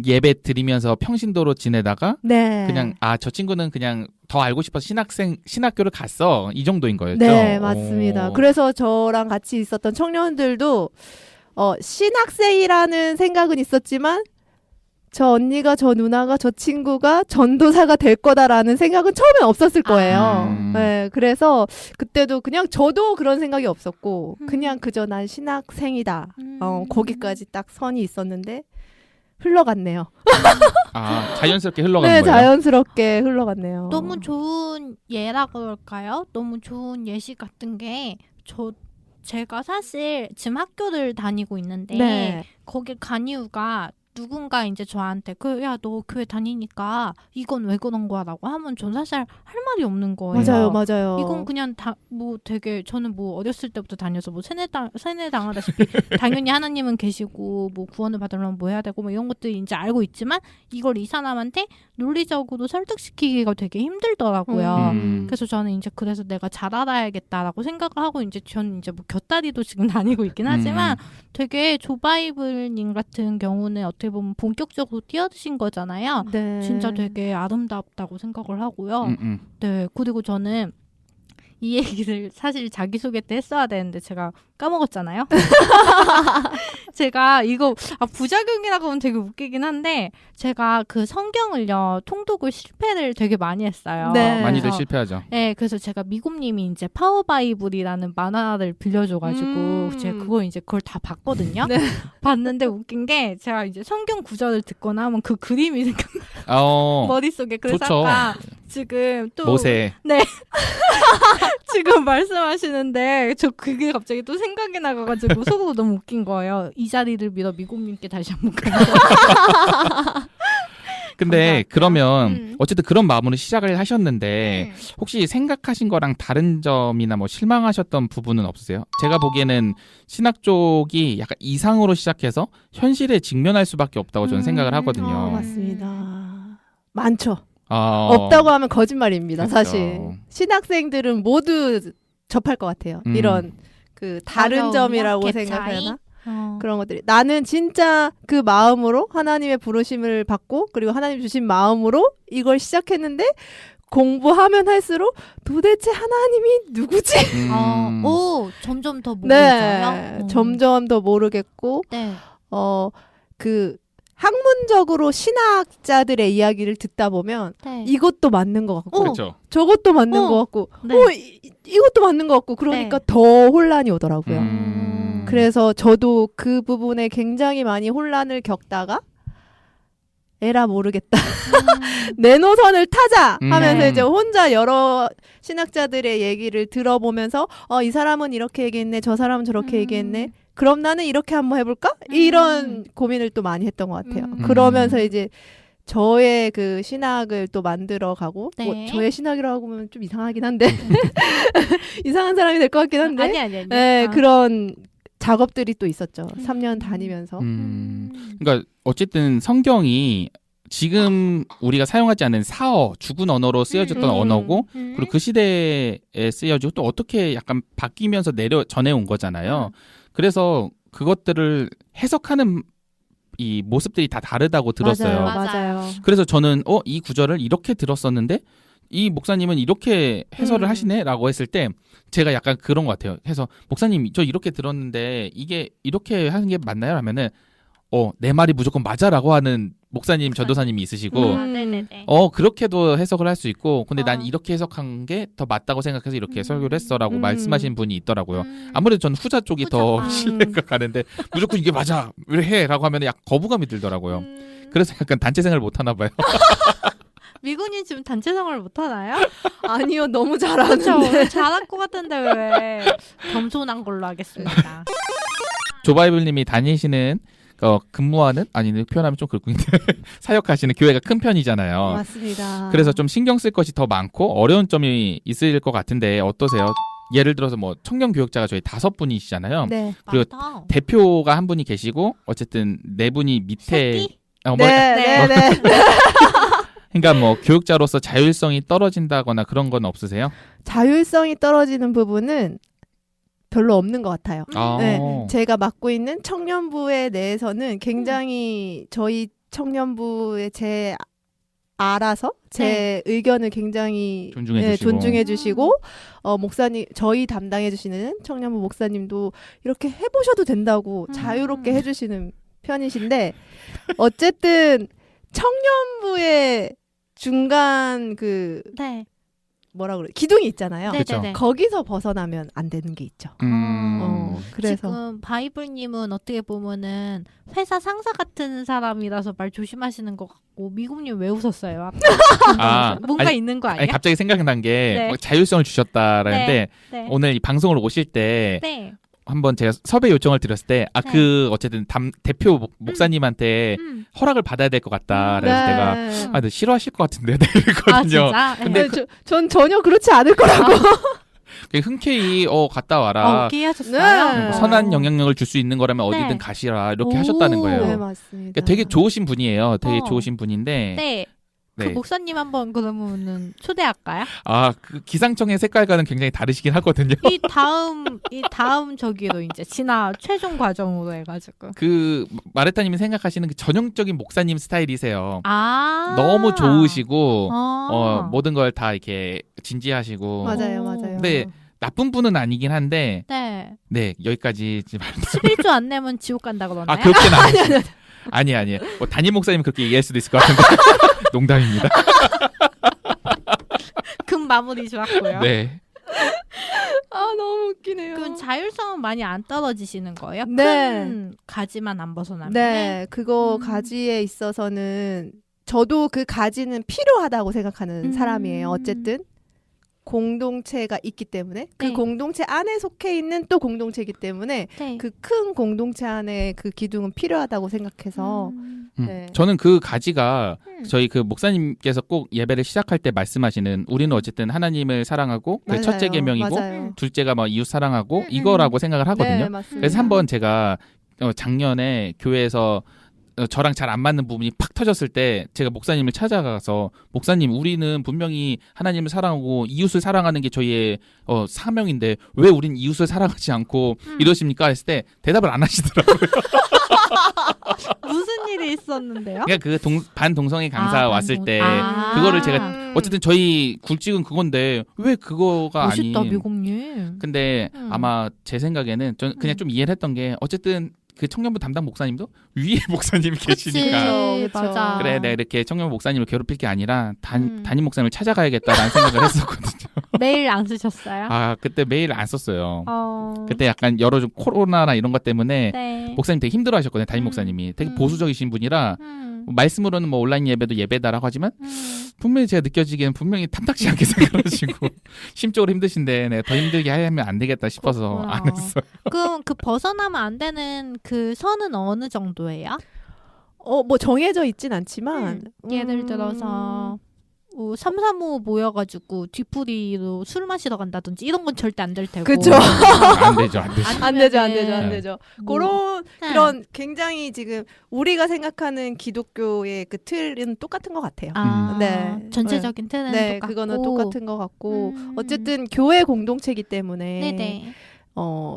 예배 드리면서 평신도로 지내다가 네. 그냥 저 친구는 그냥 더 알고 싶어서 신학교를 갔어 이 정도인 거였죠. 네, 맞습니다. 오. 그래서 저랑 같이 있었던 청년들도 신학생이라는 생각은 있었지만 저 언니가 저 누나가 저 친구가 전도사가 될 거다라는 생각은 처음엔 없었을 거예요. 네, 그래서 그때도 그냥 저도 그런 생각이 없었고 그냥 그저 난 신학생이다. 거기까지 딱 선이 있었는데 흘러갔네요. 자연스럽게 흘러가는 네, 거예요. 자연스럽게 흘러갔네요. 너무 좋은 예라 그럴까요? 너무 좋은 예시 같은 게 제가 사실 지금 학교를 다니고 있는데 네. 거길 간 이유가 누군가 이제 저한테 야 너 교회 다니니까 이건 왜 그런 거야라고 하면 전 사실 할 말이 없는 거예요. 맞아요. 이건 그냥 뭐 되게 저는 뭐 어렸을 때부터 다녀서 뭐 세뇌 당하다시피 당연히 하나님은 계시고 뭐 구원을 받으려면 뭐 해야 되고 뭐 이런 것들 이제 알고 있지만 이걸 이 사람한테 논리적으로 설득시키기가 되게 힘들더라고요. 그래서 저는 이제 그래서 내가 잘 알아야겠다라고 생각을 하고 이제 저는 이제 뭐 곁다리도 지금 다니고 있긴 하지만 되게 조바이블님 같은 경우는 어떻게 보면 본격적으로 뛰어드신 거잖아요. 네. 진짜 되게 아름답다고 생각을 하고요. 네, 그리고 저는 이 얘기를 사실 자기소개 때 했어야 되는데 제가 까먹었잖아요. 제가 이거 부작용이라고 하면 되게 웃기긴 한데 제가 그 성경을요 통독을 실패를 되게 많이 했어요. 네. 많이들 실패하죠. 네, 그래서 제가 미국님이 이제 파워바이블이라는 만화를 빌려줘가지고 제가 그걸 다 봤거든요. 네. 봤는데 웃긴 게 제가 이제 성경 구절을 듣거나 하면 그 그림이 생각나요. 머릿속에. 그래서 좋죠. 아까 지금 또 모세. 네. 지금 말씀하시는데 저 그게 갑자기 또 생각이 나가지고 속으로 너무 웃긴 거예요. 이 자리를 빌어 미국님께 다시 한번 근데 감사합니다. 그러면 어쨌든 그런 마음으로 시작을 하셨는데 혹시 생각하신 거랑 다른 점이나 뭐 실망하셨던 부분은 없으세요? 제가 보기에는 신학 쪽이 약간 이상으로 시작해서 현실에 직면할 수밖에 없다고 저는 생각을 하거든요. 맞습니다. 많죠. 없다고 하면 거짓말입니다. 그렇죠. 사실 신학생들은 모두 접할 것 같아요. 이런 그 다른 점이라고 생각하나? 그런 것들이 나는 진짜 그 마음으로 하나님의 부르심을 받고 그리고 하나님 주신 마음으로 이걸 시작했는데 공부하면 할수록 도대체 하나님이 누구지? 점점 더 모르죠. 네, 점점 더 모르겠고 네. 그 학문적으로 신학자들의 이야기를 듣다 보면 네. 이것도 맞는 것 같고 그렇죠. 저것도 맞는 것 같고 네. 이것도 맞는 것 같고 그러니까 더 혼란이 오더라고요. 그래서 저도 그 부분에 굉장히 많이 혼란을 겪다가 에라 모르겠다. 내 노선을 타자 하면서 이제 혼자 여러 신학자들의 얘기를 들어보면서 이 사람은 이렇게 얘기했네, 저 사람은 저렇게 얘기했네. 그럼 나는 이렇게 한번 해볼까? 이런 고민을 또 많이 했던 것 같아요. 그러면서 이제 저의 그 신학을 또 만들어가고 네. 뭐 저의 신학이라고 하면 좀 이상하긴 한데 이상한 사람이 될 것 같긴 한데 아니. 네, 그런 작업들이 또 있었죠. 3년 다니면서. 그러니까 어쨌든 성경이 지금 우리가 사용하지 않는 사어, 죽은 언어로 쓰여졌던 언어고 그리고 그 시대에 쓰여지고 또 어떻게 약간 바뀌면서 전해온 거잖아요. 그래서 그것들을 해석하는 이 모습들이 다 다르다고 들었어요. 맞아요. 그래서 저는 이 구절을 이렇게 들었었는데 이 목사님은 이렇게 해설을 하시네라고 했을 때 제가 약간 그런 것 같아요. 해서 목사님 저 이렇게 들었는데 이게 이렇게 하는 게 맞나요? 하면은 내 말이 무조건 맞아라고 하는 목사님 전도사님이 있으시고 네네네. 그렇게도 해석을 할 수 있고 근데 난 이렇게 해석한 게 더 맞다고 생각해서 이렇게 설교를 했어라고 말씀하시는 분이 있더라고요. 아무래도 저는 후자 쪽이 더 신뢰가 가는데 무조건 이게 맞아 왜 해라고 하면 약간 거부감이 들더라고요. 그래서 약간 단체 생활을 못 하나 봐요. 미군이 지금 단체 생활을 못 하나요? 아니요, 너무 잘하는데. 그렇죠. 잘할 것 같은데 왜 겸손한 걸로 하겠습니다. 조바이블님이 다니시는 근무하는 아니 표현하면 좀 그렇군요. 사역하시는 교회가 큰 편이잖아요. 맞습니다. 그래서 좀 신경 쓸 것이 더 많고 어려운 점이 있을 것 같은데 어떠세요? 예를 들어서 뭐 청년 교육자가 저희 5분이시잖아요. 네. 그리고 많다. 대표가 한 분이 계시고 어쨌든 4분이 밑에 새끼? 네. 그러니까 뭐 교육자로서 자율성이 떨어진다거나 그런 건 없으세요? 자율성이 떨어지는 부분은 별로 없는 것 같아요. 네, 제가 맡고 있는 청년부에 내에서는 굉장히 저희 청년부에 제 의견을 굉장히 존중해 주시고 목사님 저희 담당해 주시는 청년부 목사님도 이렇게 해보셔도 된다고 자유롭게 해주시는 편이신데 어쨌든 청년부의 중간 뭐라 그래 기둥이 있잖아요. 네네네. 거기서 벗어나면 안 되는 게 있죠. 그래서 지금 바이블님은 어떻게 보면은 회사 상사 같은 사람이라서 말 조심하시는 것 같고 미국님 왜 웃었어요? 뭔가 있는 거 아니야? 아니, 갑자기 생각난 게 네. 자율성을 주셨다라는데 네. 오늘 이 방송을 오실 때 네. 한번 제가 섭외 요청을 드렸을 때 네. 그 어쨌든 대표 목사님한테 허락을 받아야 될 것 같다. 그래서 내가 너 싫어하실 것 같은데 아 이랬거든요. 진짜? 근데 전 전혀 그렇지 않을 거라고. 흔쾌히 갔다 와라. 오케이 하셨어요? 네. 선한 영향력을 줄 수 있는 거라면 네. 어디든 가시라 이렇게 오. 하셨다는 거예요. 네, 맞습니다. 그러니까 되게 좋으신 분이에요. 되게 어. 좋으신 분인데 네. 그 네. 목사님 한번 그러면은 초대할까요? 그 기상청의 색깔과는 굉장히 다르시긴 하거든요. 이 다음 저기로 이제 최종 과정으로 해가지고. 그 마르타님이 생각하시는 그 전형적인 목사님 스타일이세요. 아 너무 좋으시고 아. 모든 걸 다 이렇게 진지하시고 맞아요, 오. 맞아요. 네. 나쁜 분은 아니긴 한데 네. 네 여기까지 11조 안 내면 지옥 간다 그러나요? 그렇게는 아니에요. 아니 뭐 담임 목사님 그렇게 얘기할 수도 있을 것 같은데 농담입니다. 금 마무리 좋았고요. 네. 아 너무 웃기네요. 그럼 자율성은 많이 안 떨어지시는 거예요? 네. 큰 가지만 안 벗어나면. 네, 그거 음. 가지에 있어서는 저도 그 가지는 필요하다고 생각하는 사람이에요. 어쨌든 공동체가 있기 때문에 그 네. 공동체 안에 속해 있는 또 공동체이기 때문에 네. 그 큰 공동체 안에 그 기둥은 필요하다고 생각해서 네. 저는 그 가지가 음. 저희 그 목사님께서 꼭 예배를 시작할 때 말씀하시는 우리는 어쨌든 하나님을 사랑하고 그 맞아요. 첫째 계명이고 맞아요. 둘째가 뭐 이웃 사랑하고 이거라고 생각을 하거든요. 네, 맞습니다. 그래서 한번 제가 작년에 교회에서 저랑 잘 안 맞는 부분이 팍 터졌을 때 제가 목사님을 찾아가서 목사님 우리는 분명히 하나님을 사랑하고 이웃을 사랑하는 게 저희의 사명인데 왜 우린 이웃을 사랑하지 않고 이러십니까? 했을 때 대답을 안 하시더라고요. 무슨 일이 있었는데요? 그러니까 그 반동성애 강사 왔을 때 아. 그거를 제가 어쨌든 저희 굵직은 그건데 왜 그거가 멋있다 아닌 미국님. 근데 아마 제 생각에는 전 그냥 좀 이해를 했던 게 어쨌든 그 청년부 담당 목사님도 위에 목사님이 계시니까 그쵸. 맞아. 그래 내가 이렇게 청년부 목사님을 괴롭힐 게 아니라 담임 목사님을 찾아가야겠다라는 생각을 했었거든요. 메일 안 쓰셨어요? 그때 메일 안 썼어요. 그때 약간 여러 좀 코로나나 이런 것 때문에 네. 목사님 되게 힘들어하셨거든요. 담임 목사님이 되게 보수적이신 분이라 말씀으로는 뭐 온라인 예배도 예배다라고 하지만 분명히 제가 느껴지기에는 분명히 탐탁지 않게 생각하시고 심적으로 힘드신데 내가 더 힘들게 하면 안 되겠다 싶어서 그렇구나. 안 했어요. 그럼 그 벗어나면 안 되는 그 선은 어느 정도예요? 뭐 정해져 있진 않지만 예를 들어서 335 모여가지고 뒤풀이로 술 마시러 간다든지 이런 건 절대 안 될 테고. 그쵸. 안 되죠. 안 되죠. 뭐, 그런 네. 그런 굉장히 지금 우리가 생각하는 기독교의 그 틀은 똑같은 것 같아요. 네. 전체적인 틀은 네, 똑같고. 그거는 똑같은 것 같고 음. 어쨌든 교회 공동체이기 때문에 네네.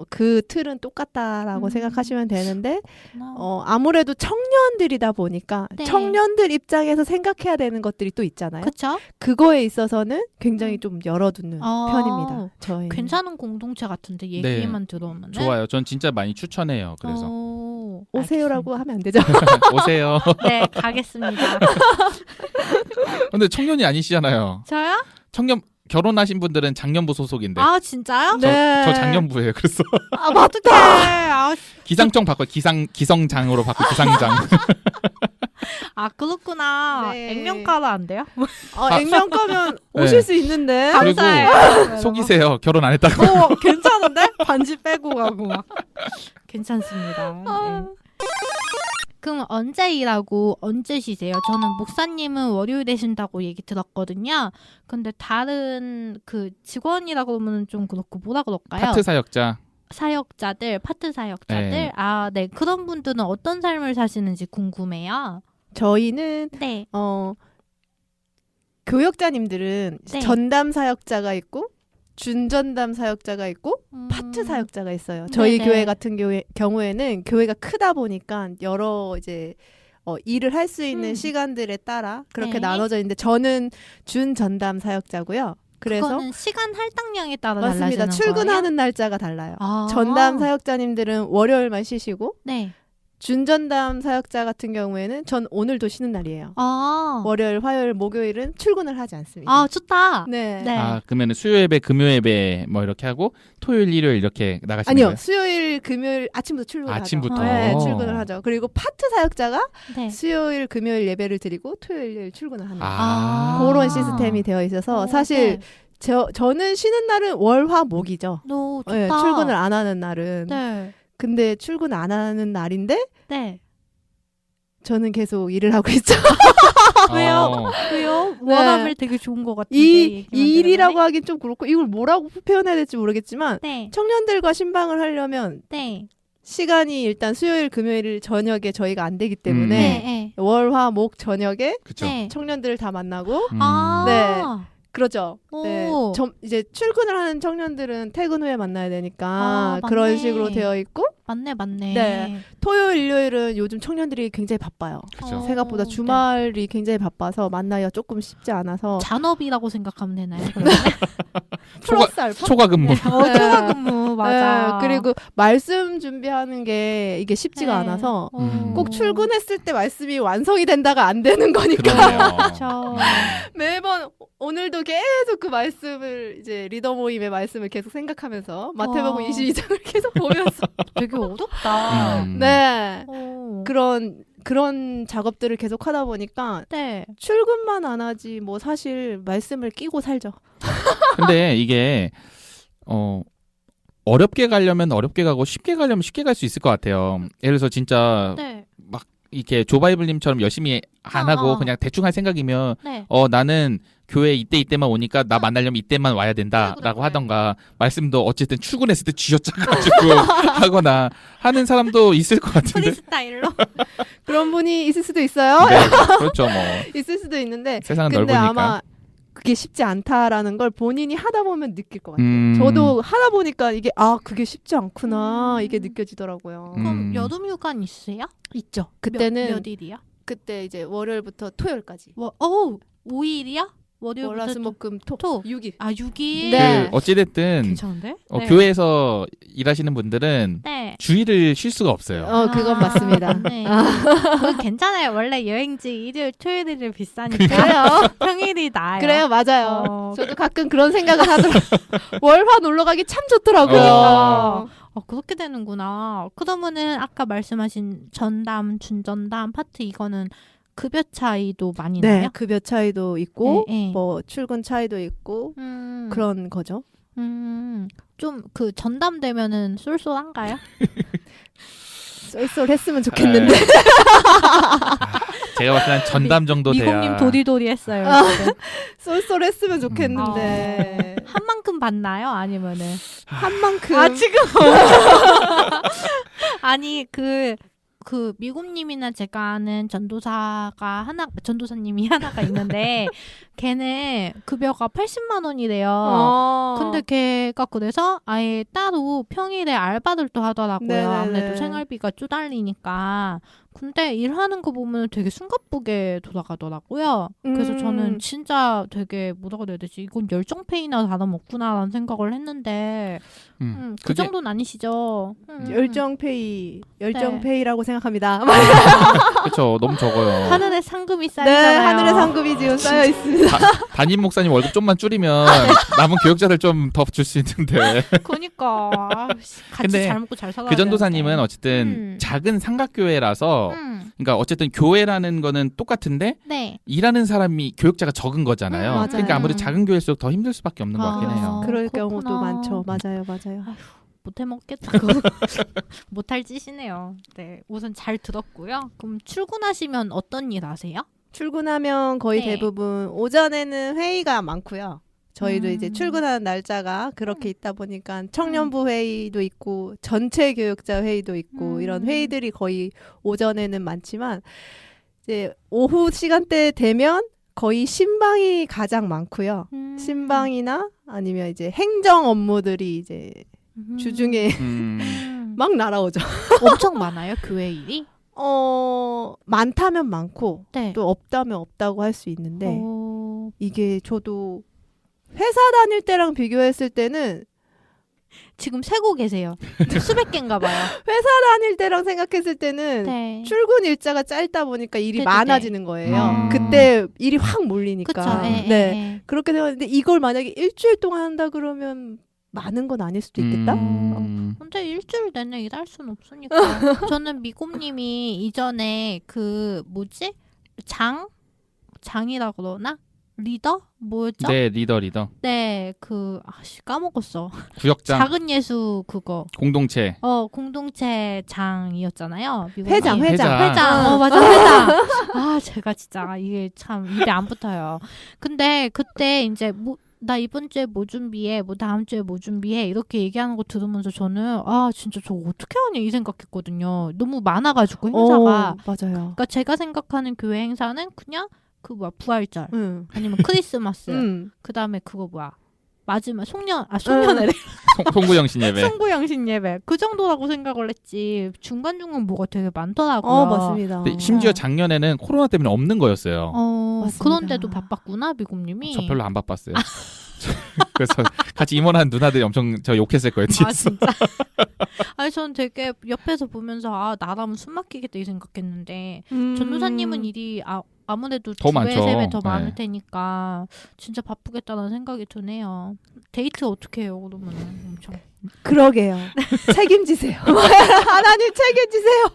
그 틀은 똑같다라고 생각하시면 되는데 그렇구나. 아무래도 청년들이다 보니까 네. 청년들 입장에서 생각해야 되는 것들이 또 있잖아요. 그쵸? 그거에 있어서는 굉장히 좀 열어두는 아, 편입니다. 저희 괜찮은 공동체 같은데 얘기만 들어오면 좋아요. 전 진짜 많이 추천해요. 그래서 오세요라고 하면 안 되죠. 오세요. 네, 가겠습니다. 근데 청년이 아니시잖아요. 저요? 청년 결혼하신 분들은 장년부 소속인데. 아 진짜요? 네. 저 장년부예요. 그래서 어떡해. 아, 기상청 바꿔 기성장으로 바꿔 기상장. 그렇구나. 네. 액면가로 안 돼요? 액면 가면 네. 오실 수 있는데. 그리고 감사해요. 속이세요. 결혼 안 했다고. 괜찮은데? 반지 빼고 가고 막. 괜찮습니다. 네. 그럼 언제 일하고 언제 쉬세요? 저는 목사님은 월요일에 쉰다고 얘기 들었거든요. 근데 다른 그 직원이라고 그러면 좀 그렇고 뭐라 그럴까요? 파트 사역자. 사역자들, 파트 사역자들. 네. 네. 그런 분들은 어떤 삶을 사시는지 궁금해요. 저희는 네. 교역자님들은 네. 전담 사역자가 있고 준전담 사역자가 있고 파트 사역자가 있어요. 저희 네네. 교회 같은 경우에는 교회가 크다 보니까 여러 이제 일을 할 수 있는 시간들에 따라 그렇게 네. 나눠져 있는데 저는 준전담 사역자고요. 그래서 그거는 시간 할당량에 따라 맞습니다. 달라지는 출근하는 거예요? 날짜가 달라요. 아. 전담 사역자님들은 월요일만 쉬시고 네. 준전담 사역자 같은 경우에는 전 오늘도 쉬는 날이에요. 월요일, 화요일, 목요일은 출근을 하지 않습니다. 좋다. 네. 네. 그러면 수요 예배, 금요 예배 뭐 이렇게 하고 토요일, 일요일 이렇게 나가시는 아니요. 거예요? 수요일, 금요일 아침부터 출근을 아침부터. 하죠. 네, 출근을 하죠. 그리고 파트 사역자가 네. 수요일, 금요일 예배를 드리고 토요일, 일요일 출근을 합니다. 아. 그런 시스템이 되어 있어서 사실 저는 쉬는 날은 월화목이죠. 너 좋다. 네, 출근을 안 하는 날은. 네. 근데 출근 안 하는 날인데 네. 저는 계속 일을 하고 있죠. 왜요? 왜요? 네. 워라벨 되게 좋은 것 같은데. 이 얘기만 일이라고 들어보니? 하긴 좀 그렇고 이걸 뭐라고 표현해야 될지 모르겠지만 네. 청년들과 신방을 하려면 네. 시간이 일단 수요일 금요일 저녁에 저희가 안 되기 때문에 네. 월화목 저녁에 그쵸. 네. 청년들을 다 만나고 아. 네. 그러죠. 네. 오. 이제 출근을 하는 청년들은 퇴근 후에 만나야 되니까 아, 그런 맞네. 식으로 되어 있고 맞네. 네. 토요일 일요일은 요즘 청년들이 굉장히 바빠요. 그쵸. 생각보다 네. 주말이 굉장히 바빠서 만나기가 조금 쉽지 않아서 잔업이라고 생각하면 되나요? 그러면? 플러스 알파? 초과 근무. 초과 근무 맞아. 네, 그리고 말씀 준비하는 게 이게 쉽지가 네. 않아서 음. 꼭 출근했을 때 말씀이 완성이 된다가 안 되는 거니까 그러네요. 그렇죠. 매번 오늘도 계속 그 말씀을 이제 리더 모임의 말씀을 계속 생각하면서 마태복음 22장을 계속 보면서 되게 어렵다. 네 오. 그런 작업들을 계속 하다 보니까 네. 출근만 안 하지 뭐 사실 말씀을 끼고 살죠. 근데 이게 어렵게 가려면 어렵게 가고 쉽게 가려면 쉽게 갈 수 있을 것 같아요. 예를 들어서 진짜 네. 막 이렇게 조바이블님처럼 열심히 안 하고 그냥 대충 할 생각이면 네. 나는 교회 이때만 오니까 나 만나려면 이때만 와야 된다라고 그래. 하던가 말씀도 어쨌든 출근했을 때 쥐어짜가지고 하거나 하는 사람도 있을 것 같은데. 프리스타일로. 그런 분이 있을 수도 있어요. 네, 그렇죠 뭐 있을 수도 있는데 세상은 근데 넓으니까. 아마 그게 쉽지 않다라는 걸 본인이 하다 보면 느낄 것 같아요. 저도 하다 보니까 이게 그게 쉽지 않구나 이게 느껴지더라고요. 그럼 여름 휴관 있으세요? 있죠. 그때는 몇 일이야? 그때 이제 월요일부터 토요일까지. 5일이야? 월요일부터 월화수목금토 토. 6일. 6일. 네. 그 어찌됐든 괜찮은데? 네. 교회에서 일하시는 분들은 네. 주일을 쉴 수가 없어요. 그건 맞습니다. 네. 그건 괜찮아요. 원래 여행지 일요일, 토요일이 비싸니까. 그래요. 평일이 나아요. 그래요, 맞아요. 어. 저도 가끔 그런 생각을 하더라고요. 월화 놀러 가기 참 좋더라고요. 그렇게 되는구나. 그러면은 아까 말씀하신 전담, 준전담 파트 이거는 급여 차이도 많이 네, 나요? 급여 차이도 있고, 네. 뭐 출근 차이도 있고 그런 거죠. 좀 그 전담되면은 쏠쏠한가요? 쏠쏠했으면 좋겠는데. 제가 봤을 땐 전담 정도 돼야. 미공님 도리도리했어요. 지금. 쏠쏠했으면 좋겠는데. 한 만큼 받나요? 아니면은 한 만큼. 지금 아니 그 미국님이나 제가 아는 전도사님이 하나가 있는데 걔는 급여가 80만 원이래요. 근데 걔가 그래서 아예 따로 평일에 알바를 또 하더라고요. 네네네. 아무래도 생활비가 쪼달리니까. 근데 일하는 거 보면 되게 숨가쁘게 돌아가더라고요. 그래서 저는 진짜 되게 뭐라고 해야 되지? 이건 열정페이나 다름없구나라는 생각을 했는데 그 그게- 정도는 아니시죠? 열정페이라고 생각합니다. 그렇죠. 너무 적어요. 하늘에 상금이 네, 쌓이잖아요. 하늘의 상급이 지금 쌓여 있습니다. 담임 목사님 월급 좀만 줄이면 남은 교역자들 좀 더 줄 수 있는데. 그러니까 같이 근데 잘 먹고 잘 살아야 그 전도사님은 되는데. 어쨌든 작은 삼각교회라서 그러니까 어쨌든 교회라는 거는 똑같은데 네. 일하는 사람이 교역자가 적은 거잖아요. 맞아요. 그러니까 아무래도 작은 교회일수록 더 힘들 수밖에 없는 것 같긴 해요. 그럴 그렇구나. 경우도 많죠. 맞아요. 못해 먹겠다. 그거 못할 짓이네요. 네, 우선 잘 들었고요. 그럼 출근하시면 어떤 일 하세요? 출근하면 거의 네. 대부분 오전에는 회의가 많고요. 저희도 이제 출근하는 날짜가 그렇게 있다 보니까 청년부 회의도 있고 전체 교육자 회의도 있고 이런 회의들이 거의 오전에는 많지만 이제 오후 시간대 되면 거의 신방이 가장 많고요. 신방이나 아니면 이제 행정 업무들이 이제 주중에 막 날아오죠. 엄청 많아요, 교회 일이? 많다면 많고 네. 또 없다면 없다고 할 수 있는데 어, 이게 저도 회사 다닐 때랑 비교했을 때는 지금 세고 계세요. 수백 개인가 봐요. 회사 다닐 때랑 생각했을 때는 네. 출근 일자가 짧다 보니까 일이 네네네. 많아지는 거예요. 그때 일이 확 몰리니까. 그쵸. 예, 네. 예. 그렇게 생각했는데 이걸 만약에 일주일 동안 한다 그러면 많은 건 아닐 수도 있겠다. 근데 일주일 내내 일할 순 없으니까. 저는 미곰님이 이전에 그 뭐지? 장이라고 그러나? 리더 뭐였죠? 네, 리더. 네, 까먹었어. 구역장, 작은 예수 그거. 공동체. 공동체 장이었잖아요. 미국이. 회장. 맞아, 회장. 아, 제가 진짜 이게 참 입에 안 붙어요. 근데 그때 이제 나 이번 주에 뭐 준비해, 뭐 다음 주에 뭐 준비해 이렇게 얘기하는 거 들으면서 저는 진짜 저거 어떻게 하냐 이 생각했거든요. 너무 많아가지고 행사가. 맞아요. 그러니까 제가 생각하는 교회 행사는 그냥 부활절 아니면 크리스마스 그 다음에 그거 마지막 송년회래. 송구영신 예배. 송구영신 예배 그 정도라고 생각을 했지 중간중간 뭐가 되게 많더라고요. 맞습니다. 심지어 작년에는 코로나 때문에 없는 거였어요. 맞습니다. 그런데도 바빴구나 미국님이. 저 별로 안 바빴어요. 그래서 같이 임원한 누나들이 엄청 저 욕했을 거예요. 아 진짜. 아니 전 되게 옆에서 보면서 나라면 숨 막히겠다 이 생각했는데 전도사님은 일이 아무래도 더 교회 많죠. 셈에 더 많을 네. 테니까 진짜 바쁘겠다는 생각이 드네요. 데이트 어떻게 해요 그러면 엄청. 그러게요. 책임지세요. 하나님 책임지세요.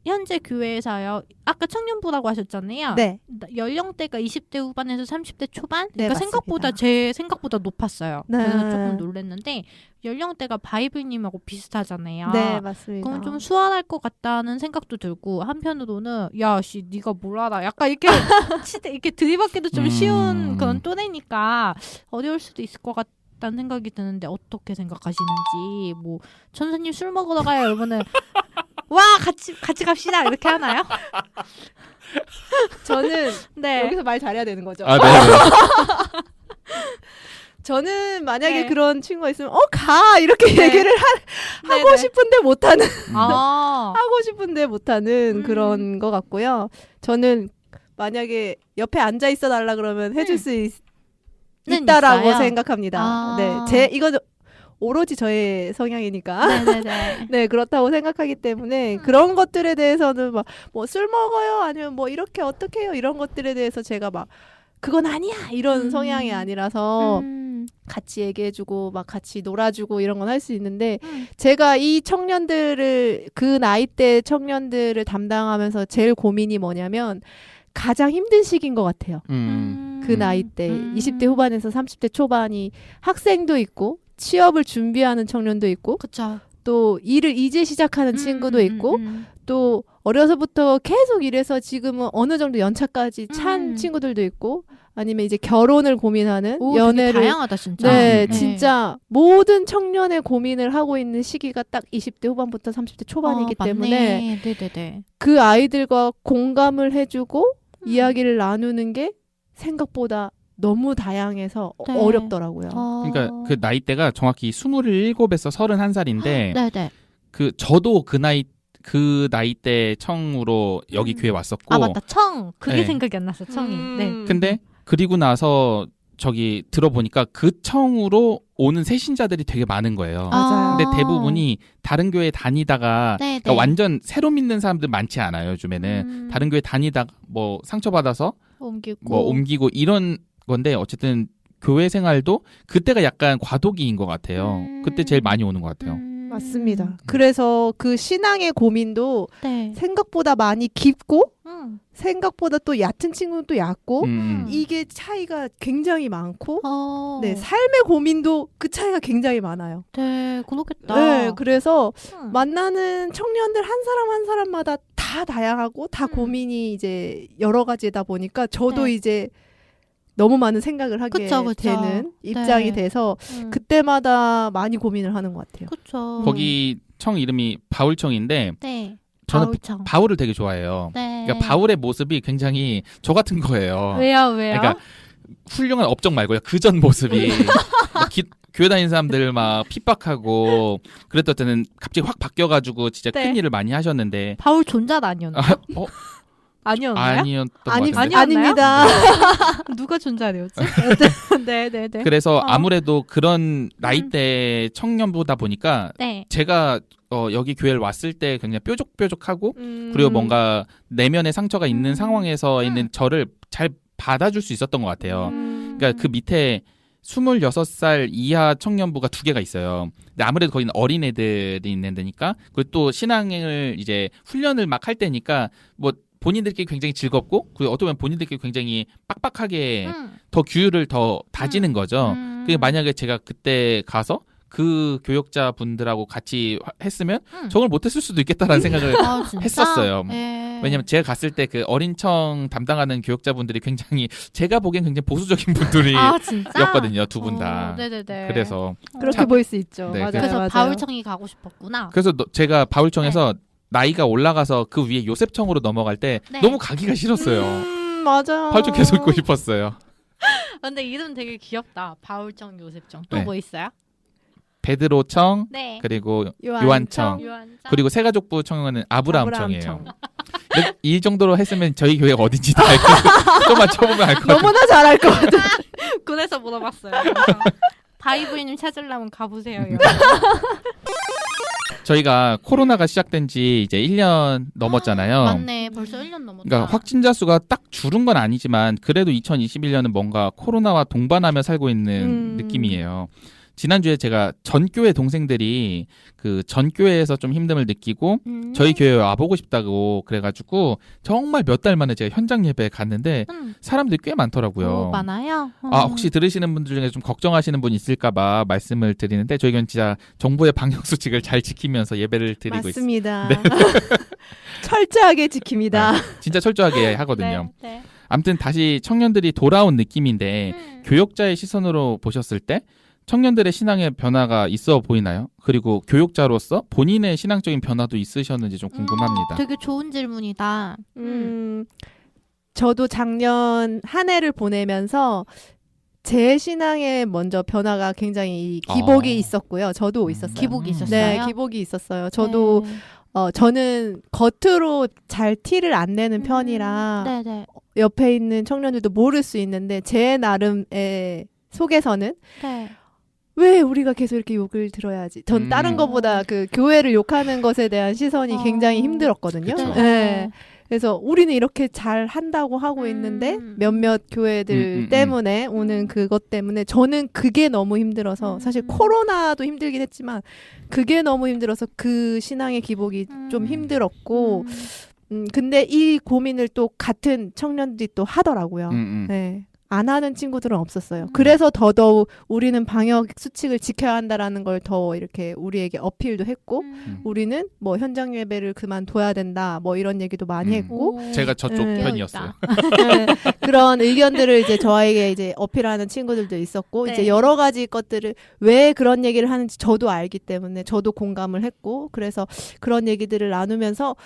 현재 교회에서요. 아까 청년부라고 하셨잖아요. 네. 연령대가 20대 후반에서 30대 초반? 네, 그러니까 맞습니다. 제 생각보다 높았어요. 네. 그래서 조금 놀랐는데 연령대가 바이블님하고 비슷하잖아요. 네, 맞습니다. 그럼 좀 수월할 것 같다는 생각도 들고 한편으로는 야씨 네가 뭘 알아? 약간 이렇게 이렇게 들이받기도 좀 쉬운 그런 또래니까 어려울 수도 있을 것 같다는 생각이 드는데 어떻게 생각하시는지 뭐 전사님 술 먹으러 가요 이러면은 와 같이 갑시다 이렇게 하나요? 저는 네. 여기서 말 잘해야 되는 거죠. 네. 저는 만약에 네. 그런 친구가 있으면 가 이렇게 네. 얘기를 하고 싶은데 못하는 하고 싶은데 못하는 그런 것 같고요. 저는 만약에 옆에 앉아 있어 달라 그러면 해줄 수 있다라고 있어요? 생각합니다. 네, 이건 오로지 저의 성향이니까. 네네네. 네, 그렇다고 생각하기 때문에 그런 것들에 대해서는 뭐 술 먹어요 아니면 뭐 이렇게 어떻게 해요 이런 것들에 대해서 제가 그건 아니야 이런 성향이 아니라서 같이 얘기해주고 같이 놀아주고 이런 건 할 수 있는데 제가 이 청년들을 그 나이대 청년들을 담당하면서 제일 고민이 뭐냐면 가장 힘든 시기인 것 같아요. 그 나이대 20대 후반에서 30대 초반이 학생도 있고 취업을 준비하는 청년도 있고 그쵸. 또 일을 이제 시작하는 친구도 있고 또 어려서부터 계속 일해서 지금은 어느 정도 연차까지 찬 친구들도 있고 아니면 이제 결혼을 고민하는 연애를 되게 다양하다 진짜. 네, 진짜 모든 청년의 고민을 하고 있는 시기가 딱 20대 후반부터 30대 초반이기 때문에 네네네. 그 아이들과 공감을 해주고 이야기를 나누는 게 생각보다 너무 다양해서 네. 어렵더라고요. 그러니까 그 나이대가 정확히 27에서 31살인데 네네. 저도 그 나이대 청으로 여기 교회 왔었고 맞다. 그게 네. 생각이 안 났어. 청이. 네. 근데 그리고 나서 저기 들어보니까 그 청으로 오는 새신자들이 되게 많은 거예요. 맞아요. 근데 대부분이 다른 교회 다니다가 네, 그러니까 완전 새로 믿는 사람들 많지 않아요. 요즘에는 다른 교회 다니다가 뭐 상처받아서 옮기고 이런 건데 어쨌든 교회 생활도 그때가 약간 과도기인 것 같아요. 그때 제일 많이 오는 것 같아요. 맞습니다. 그래서 그 신앙의 고민도 네. 생각보다 많이 깊고 생각보다 또 얕은 친구는 또 얕고 이게 차이가 굉장히 많고 네, 삶의 고민도 그 차이가 굉장히 많아요. 네, 그렇겠다. 네, 그래서 만나는 청년들 한 사람 한 사람마다 다 다양하고 다 고민이 이제 여러 가지다 보니까 저도 네. 이제 너무 많은 생각을 하게 그쵸. 되는 입장이 네. 돼서 그때마다 많이 고민을 하는 것 같아요. 그렇죠. 거기 청 이름이 바울청인데 네. 저는 바울청. 바울을 되게 좋아해요. 네. 그러니까 바울의 모습이 굉장히 저 같은 거예요. 왜요? 그러니까 훌륭한 업적 말고요. 그전 모습이 교회 다니는 사람들 막 핍박하고 그랬던 때는 갑자기 확 바뀌어가지고 진짜 네. 큰 일을 많이 하셨는데 바울 존자 아니었나? 아니었나요? 아니었던 것 같은데. 아닙니다. 누가 존자래였지? 네네네. 그래서 아무래도 그런 나이대 청년보다 보니까 네. 제가 여기 교회를 왔을 때 굉장히 뾰족뾰족하고 그리고 뭔가 내면에 상처가 있는 상황에서 있는 저를 잘 받아줄 수 있었던 것 같아요. 그러니까 그 밑에 26살 이하 청년부가 2개가 있어요. 근데 아무래도 거기는 어린애들이 있는 데니까 그리고 또 신앙을 이제 훈련을 막 할 때니까 뭐 본인들끼리 굉장히 즐겁고 그리고 어떻게 보면 본인들끼리 굉장히 빡빡하게 더 규율을 더 다지는 거죠. 그게 만약에 제가 그때 가서 그 교역자 분들하고 같이 했으면 저걸 못했을 수도 있겠다라는 생각을 진짜? 했었어요. 네. 왜냐면 제가 갔을 때 그 어린청 담당하는 교역자분들이 굉장히 제가 보기엔 굉장히 보수적인 분들이었거든요. 두 분 다. 네네네. 그래서 그렇게 보일 수 있죠. 네, 맞아요, 그래서 맞아요. 바울청이 가고 싶었구나. 그래서 제가 바울청에서 나이가 올라가서 그 위에 요셉청으로 넘어갈 때 네. 너무 가기가 싫었어요. 맞아. 바울청 계속 있고 싶었어요. 근데 이름 되게 귀엽다. 바울청, 요셉청. 또 네. 뭐 있어요? 베드로청 네. 그리고 요한청. 유한청. 그리고 세가족부 청은 아브라함청이에요. 아브라함청. 근데 이 정도로 했으면 저희 교회가 어딘지 다 알고 좀만 쳐보면 알 것 같아요. 너무나 잘할 것 같아. 그래서 물어봤어요. 바이브님 찾으려면 가보세요. 저희가 코로나가 시작된 지 이제 1년 넘었잖아요. 맞네. 벌써 1년 넘었다. 그러니까 확진자 수가 딱 줄은 건 아니지만 그래도 2021년은 뭔가 코로나와 동반하며 살고 있는 느낌이에요. 지난주에 제가 전교회 동생들이 그 전교회에서 좀 힘듦을 느끼고 저희 교회에 와보고 싶다고 그래가지고 정말 몇 달 만에 제가 현장 예배에 갔는데 사람들이 꽤 많더라고요. 많아요? 혹시 들으시는 분들 중에 좀 걱정하시는 분 있을까봐 말씀을 드리는데 저희는 진짜 정부의 방역수칙을 잘 지키면서 예배를 드리고 있습니다. 맞습니다. 철저하게 지킵니다. 진짜 철저하게 하거든요. 네. 아무튼 다시 청년들이 돌아온 느낌인데 교역자의 시선으로 보셨을 때 청년들의 신앙의 변화가 있어 보이나요? 그리고 교육자로서 본인의 신앙적인 변화도 있으셨는지 좀 궁금합니다. 되게 좋은 질문이다. 저도 작년 한 해를 보내면서 제 신앙에 먼저 변화가 굉장히 기복이 있었고요. 저도 있었어요. 기복이 있었어요? 네, 기복이 있었어요. 저도 네. 저는 겉으로 잘 티를 안 내는 편이라 네네. 옆에 있는 청년들도 모를 수 있는데 제 나름의 속에서는 네. 왜 우리가 계속 이렇게 욕을 들어야지? 전 다른 것보다 그 교회를 욕하는 것에 대한 시선이 굉장히 힘들었거든요. 그쵸. 네. 그래서 우리는 이렇게 잘 한다고 하고 있는데 몇몇 교회들 때문에 오는 그것 때문에 저는 그게 너무 힘들어서 사실 코로나도 힘들긴 했지만 그게 너무 힘들어서 그 신앙의 기복이 좀 힘들었고 근데 이 고민을 또 같은 청년들이 또 하더라고요. 네. 안 하는 친구들은 없었어요. 그래서 더더욱 우리는 방역 수칙을 지켜야 한다라는 걸 더 이렇게 우리에게 어필도 했고 우리는 뭐 현장 예배를 그만둬야 된다 뭐 이런 얘기도 많이 했고 제가 저쪽 네. 편이었어요. 네, 그런 의견들을 이제 저에게 이제 어필하는 친구들도 있었고 네. 이제 여러 가지 것들을 왜 그런 얘기를 하는지 저도 알기 때문에 저도 공감을 했고 그래서 그런 얘기들을 나누면서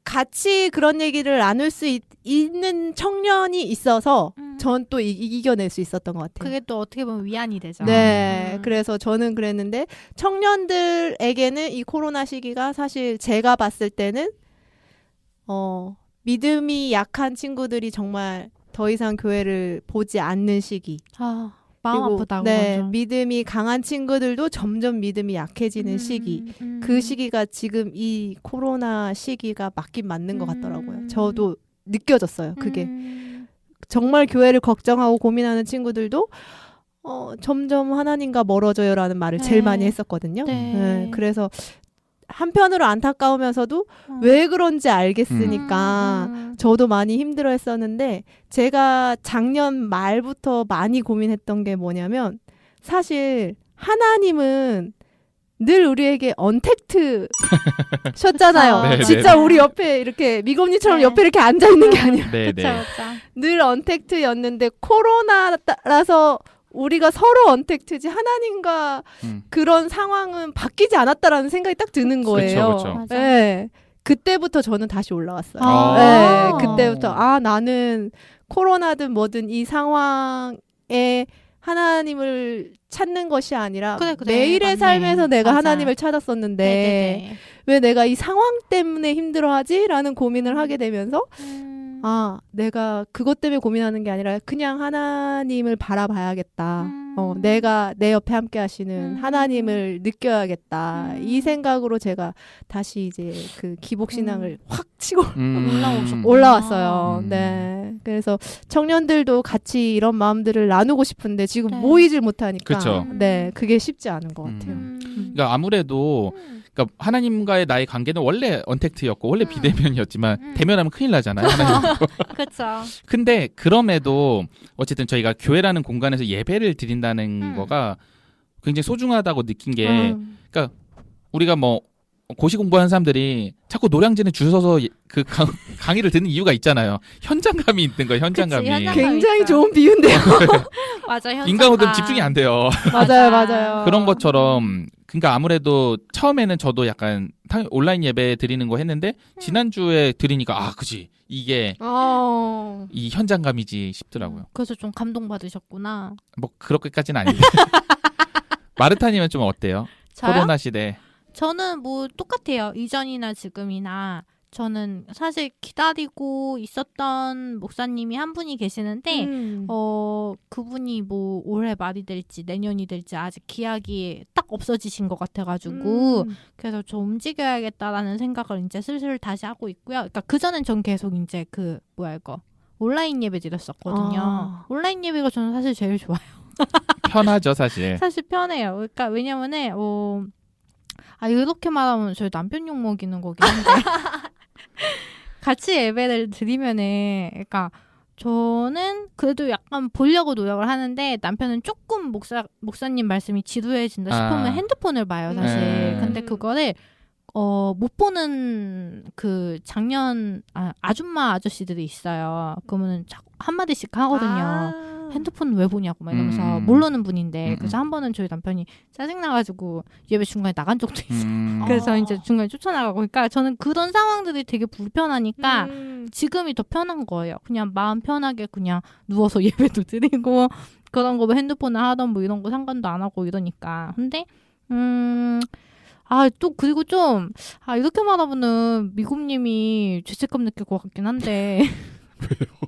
같이 그런 얘기를 나눌 수 있는 청년이 있어서 전 또 이겨낼 수 있었던 것 같아요. 그게 또 어떻게 보면 위안이 되죠. 네, 그래서 저는 그랬는데 청년들에게는 이 코로나 시기가 사실 제가 봤을 때는 믿음이 약한 친구들이 정말 더 이상 교회를 보지 않는 시기. 마음 그리고, 아프다고. 네, 맞아. 믿음이 강한 친구들도 점점 믿음이 약해지는 시기. 그 시기가 지금 이 코로나 시기가 맞긴 맞는 것 같더라고요. 저도 느껴졌어요. 그게. 정말 교회를 걱정하고 고민하는 친구들도 점점 하나님과 멀어져요라는 말을 제일 많이 했었거든요. 네. 그래서 한편으로 안타까우면서도 왜 그런지 알겠으니까 저도 많이 힘들어 했었는데 제가 작년 말부터 많이 고민했던 게 뭐냐면 사실 하나님은 늘 우리에게 언택트 셨잖아요. 네, 진짜 네. 우리 옆에 이렇게 미검니처럼 네. 옆에 이렇게 앉아있는 게 아니라 네, 그쵸, 네. 그쵸. 늘 언택트였는데 코로나라서 우리가 서로 언택트지 하나님과 그런 상황은 바뀌지 않았다라는 생각이 딱 드는 거예요. 그쵸. 맞아. 네. 그때부터 저는 다시 올라왔어요. 아. 네. 그때부터 나는 코로나든 뭐든 이 상황에 하나님을 찾는 것이 아니라 그래, 매일의 맞네. 삶에서 내가 맞아. 하나님을 찾았었는데 네네네. 왜 내가 이 상황 때문에 힘들어하지? 라는 고민을 하게 되면서 내가 그것 때문에 고민하는 게 아니라 그냥 하나님을 바라봐야겠다. 내가 내 옆에 함께 하시는 하나님을 느껴야겠다. 이 생각으로 제가 다시 이제 그 기복신앙을 확 치고 올라왔어요. 네. 그래서 청년들도 같이 이런 마음들을 나누고 싶은데 지금 네. 모이질 못하니까. 그쵸. 네. 그게 쉽지 않은 것 같아요. 그러니까 아무래도 그러니까 하나님과의 나의 관계는 원래 언택트였고 원래 비대면이었지만 대면하면 큰일 나잖아요. 하나님과. 그렇죠. 근데 그럼에도 어쨌든 저희가 교회라는 공간에서 예배를 드린다는 거가 굉장히 소중하다고 느낀 게 그러니까 우리가 뭐 고시 공부하는 사람들이 자꾸 노량진에 줄 서서 그 강의를 듣는 이유가 있잖아요. 현장감이 있는 거예요. 현장감이. 그치, 현장감. 굉장히 있어요. 좋은 비유인데요. 맞아. 현장감. 인간호흡 집중이 안 돼요. 맞아요. 그런 것처럼 그러니까 아무래도 처음에는 저도 약간 온라인 예배 드리는 거 했는데 지난주에 드리니까 아 그지 이게 이 현장감이지 싶더라고요. 그래서 좀 감동받으셨구나. 뭐 그렇게까지는 아닌데. 마르타님은 좀 어때요? 저요? 코로나 시대. 저는 뭐 똑같아요. 이전이나 지금이나 저는 사실 기다리고 있었던 목사님이 한 분이 계시는데 그분이 뭐 올해 말이 될지 내년이 될지 아직 기약이 딱 없어지신 것 같아가지고 그래서 좀 움직여야겠다라는 생각을 이제 슬슬 다시 하고 있고요. 그러니까 그전엔 전 계속 이제 온라인 예배 드렸었거든요. 온라인 예배가 저는 사실 제일 좋아요. 편하죠 사실. 사실 편해요. 그러니까 왜냐면은 이렇게 말하면 저희 남편 욕 먹이는 거긴 한데 같이 예배를 드리면은 그러니까 저는 그래도 약간 보려고 노력을 하는데 남편은 조금 목사님 말씀이 지루해진다 싶으면 핸드폰을 봐요 사실. 근데 그거를 못 보는 그 아줌마 아저씨들이 있어요. 그러면은 한마디씩 하거든요. 핸드폰 왜 보냐고 막 이러면서 모르는 분인데 그래서 한 번은 저희 남편이 짜증나가지고 예배 중간에 나간 적도 있어요. 그래서 이제 중간에 쫓아나가고 그러니까 저는 그런 상황들이 되게 불편하니까 지금이 더 편한 거예요. 그냥 마음 편하게 그냥 누워서 예배도 드리고 그런 거 뭐 핸드폰을 하던 뭐 이런 거 상관도 안 하고 이러니까. 근데 또 그리고 좀 이렇게 말하면은 미국님이 죄책감 느낄 것 같긴 한데 왜요?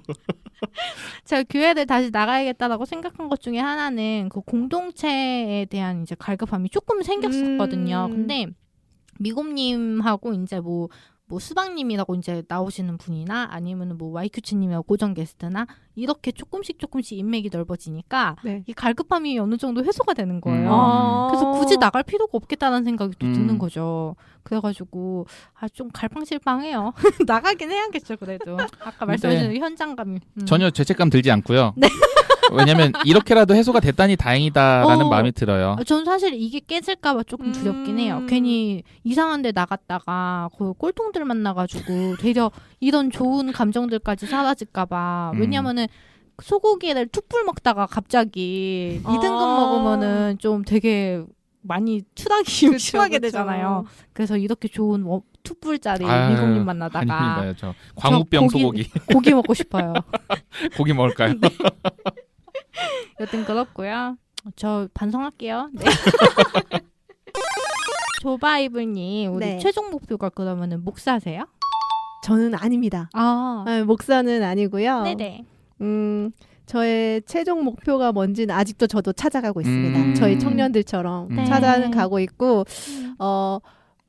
제가 교회를 다시 나가야겠다라고 생각한 것 중에 하나는 그 공동체에 대한 이제 갈급함이 조금 생겼었거든요. 근데 미국님하고 이제 뭐 수박님이라고 이제 나오시는 분이나 아니면 뭐 YQ치님이라고 고정 게스트나 이렇게 조금씩 인맥이 넓어지니까 이 갈급함이 어느 정도 해소가 되는 거예요. 그래서 굳이 나갈 필요가 없겠다는 생각이 또 드는 거죠. 그래가지고 좀 갈팡질팡해요. 나가긴 해야겠죠 그래도. 아까 말씀하신 현장감이. 전혀 죄책감 들지 않고요. 네. 왜냐면 이렇게라도 해소가 됐다니 다행이다라는 마음이 들어요. 전 사실 이게 깨질까봐 조금 두렵긴 해요. 괜히 이상한 데 나갔다가 그 꼴통들 만나가지고 되려 이런 좋은 감정들까지 사라질까봐. 왜냐면은 소고기를 툭불 먹다가 갑자기 2등급 먹으면은 좀 되게 많이 추락이 심하게 되잖아요. 그래서 이렇게 좋은 툭불짜리 미국님 만나다가 아닙니다. 저 광우병 소고기 고기 먹고 싶어요. 고기 먹을까요? 네. 여튼 그렇고요. 저 반성할게요. 네. 조바이블님 우리 최종 목표가 그러면은 목사세요? 저는 아닙니다. 목사는 아니고요. 네네. 저의 최종 목표가 뭔지는 아직도 저도 찾아가고 있습니다. 저희 청년들처럼 찾아가고 있고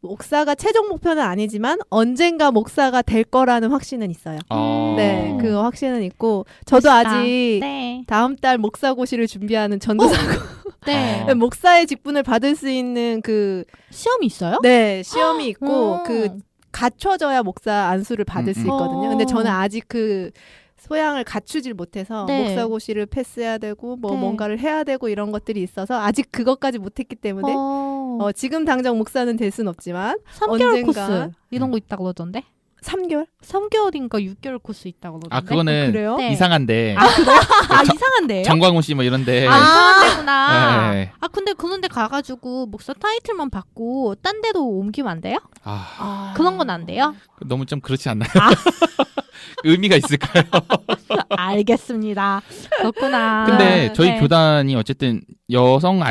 목사가 최종 목표는 아니지만 언젠가 목사가 될 거라는 확신은 있어요. 네, 그 확신은 있고 저도 멋있다. 아직 다음 달 목사고시를 준비하는 전도사고 네. 목사의 직분을 받을 수 있는 그 시험이 있어요? 네, 시험이 있고 그 갖춰져야 목사 안수를 받을 수 있거든요. 근데 저는 아직 그 소양을 갖추질 못해서 목사고시를 패스해야 되고 뭔가를 해야 되고 이런 것들이 있어서 아직 그것까지 못했기 때문에 지금 당장 목사는 될 순 없지만 3개월 언젠가 코스 이런 거 있다고 그러던데? 3개월? 3개월인가 6개월 코스 있다고 그러던데? 그거는 그래요? 이상한데. 그래요? 이상한데요? 정광훈 씨 뭐 이런데. 이상한데구나. 네. 근데 그런데 가가지고 목사 타이틀만 받고 딴 데로 옮기면 안 돼요? 그런 건 안 돼요? 너무 좀 그렇지 않나요? 의미가 있을까요? 알겠습니다. 그렇구나. 근데 저희 교단이 어쨌든 여성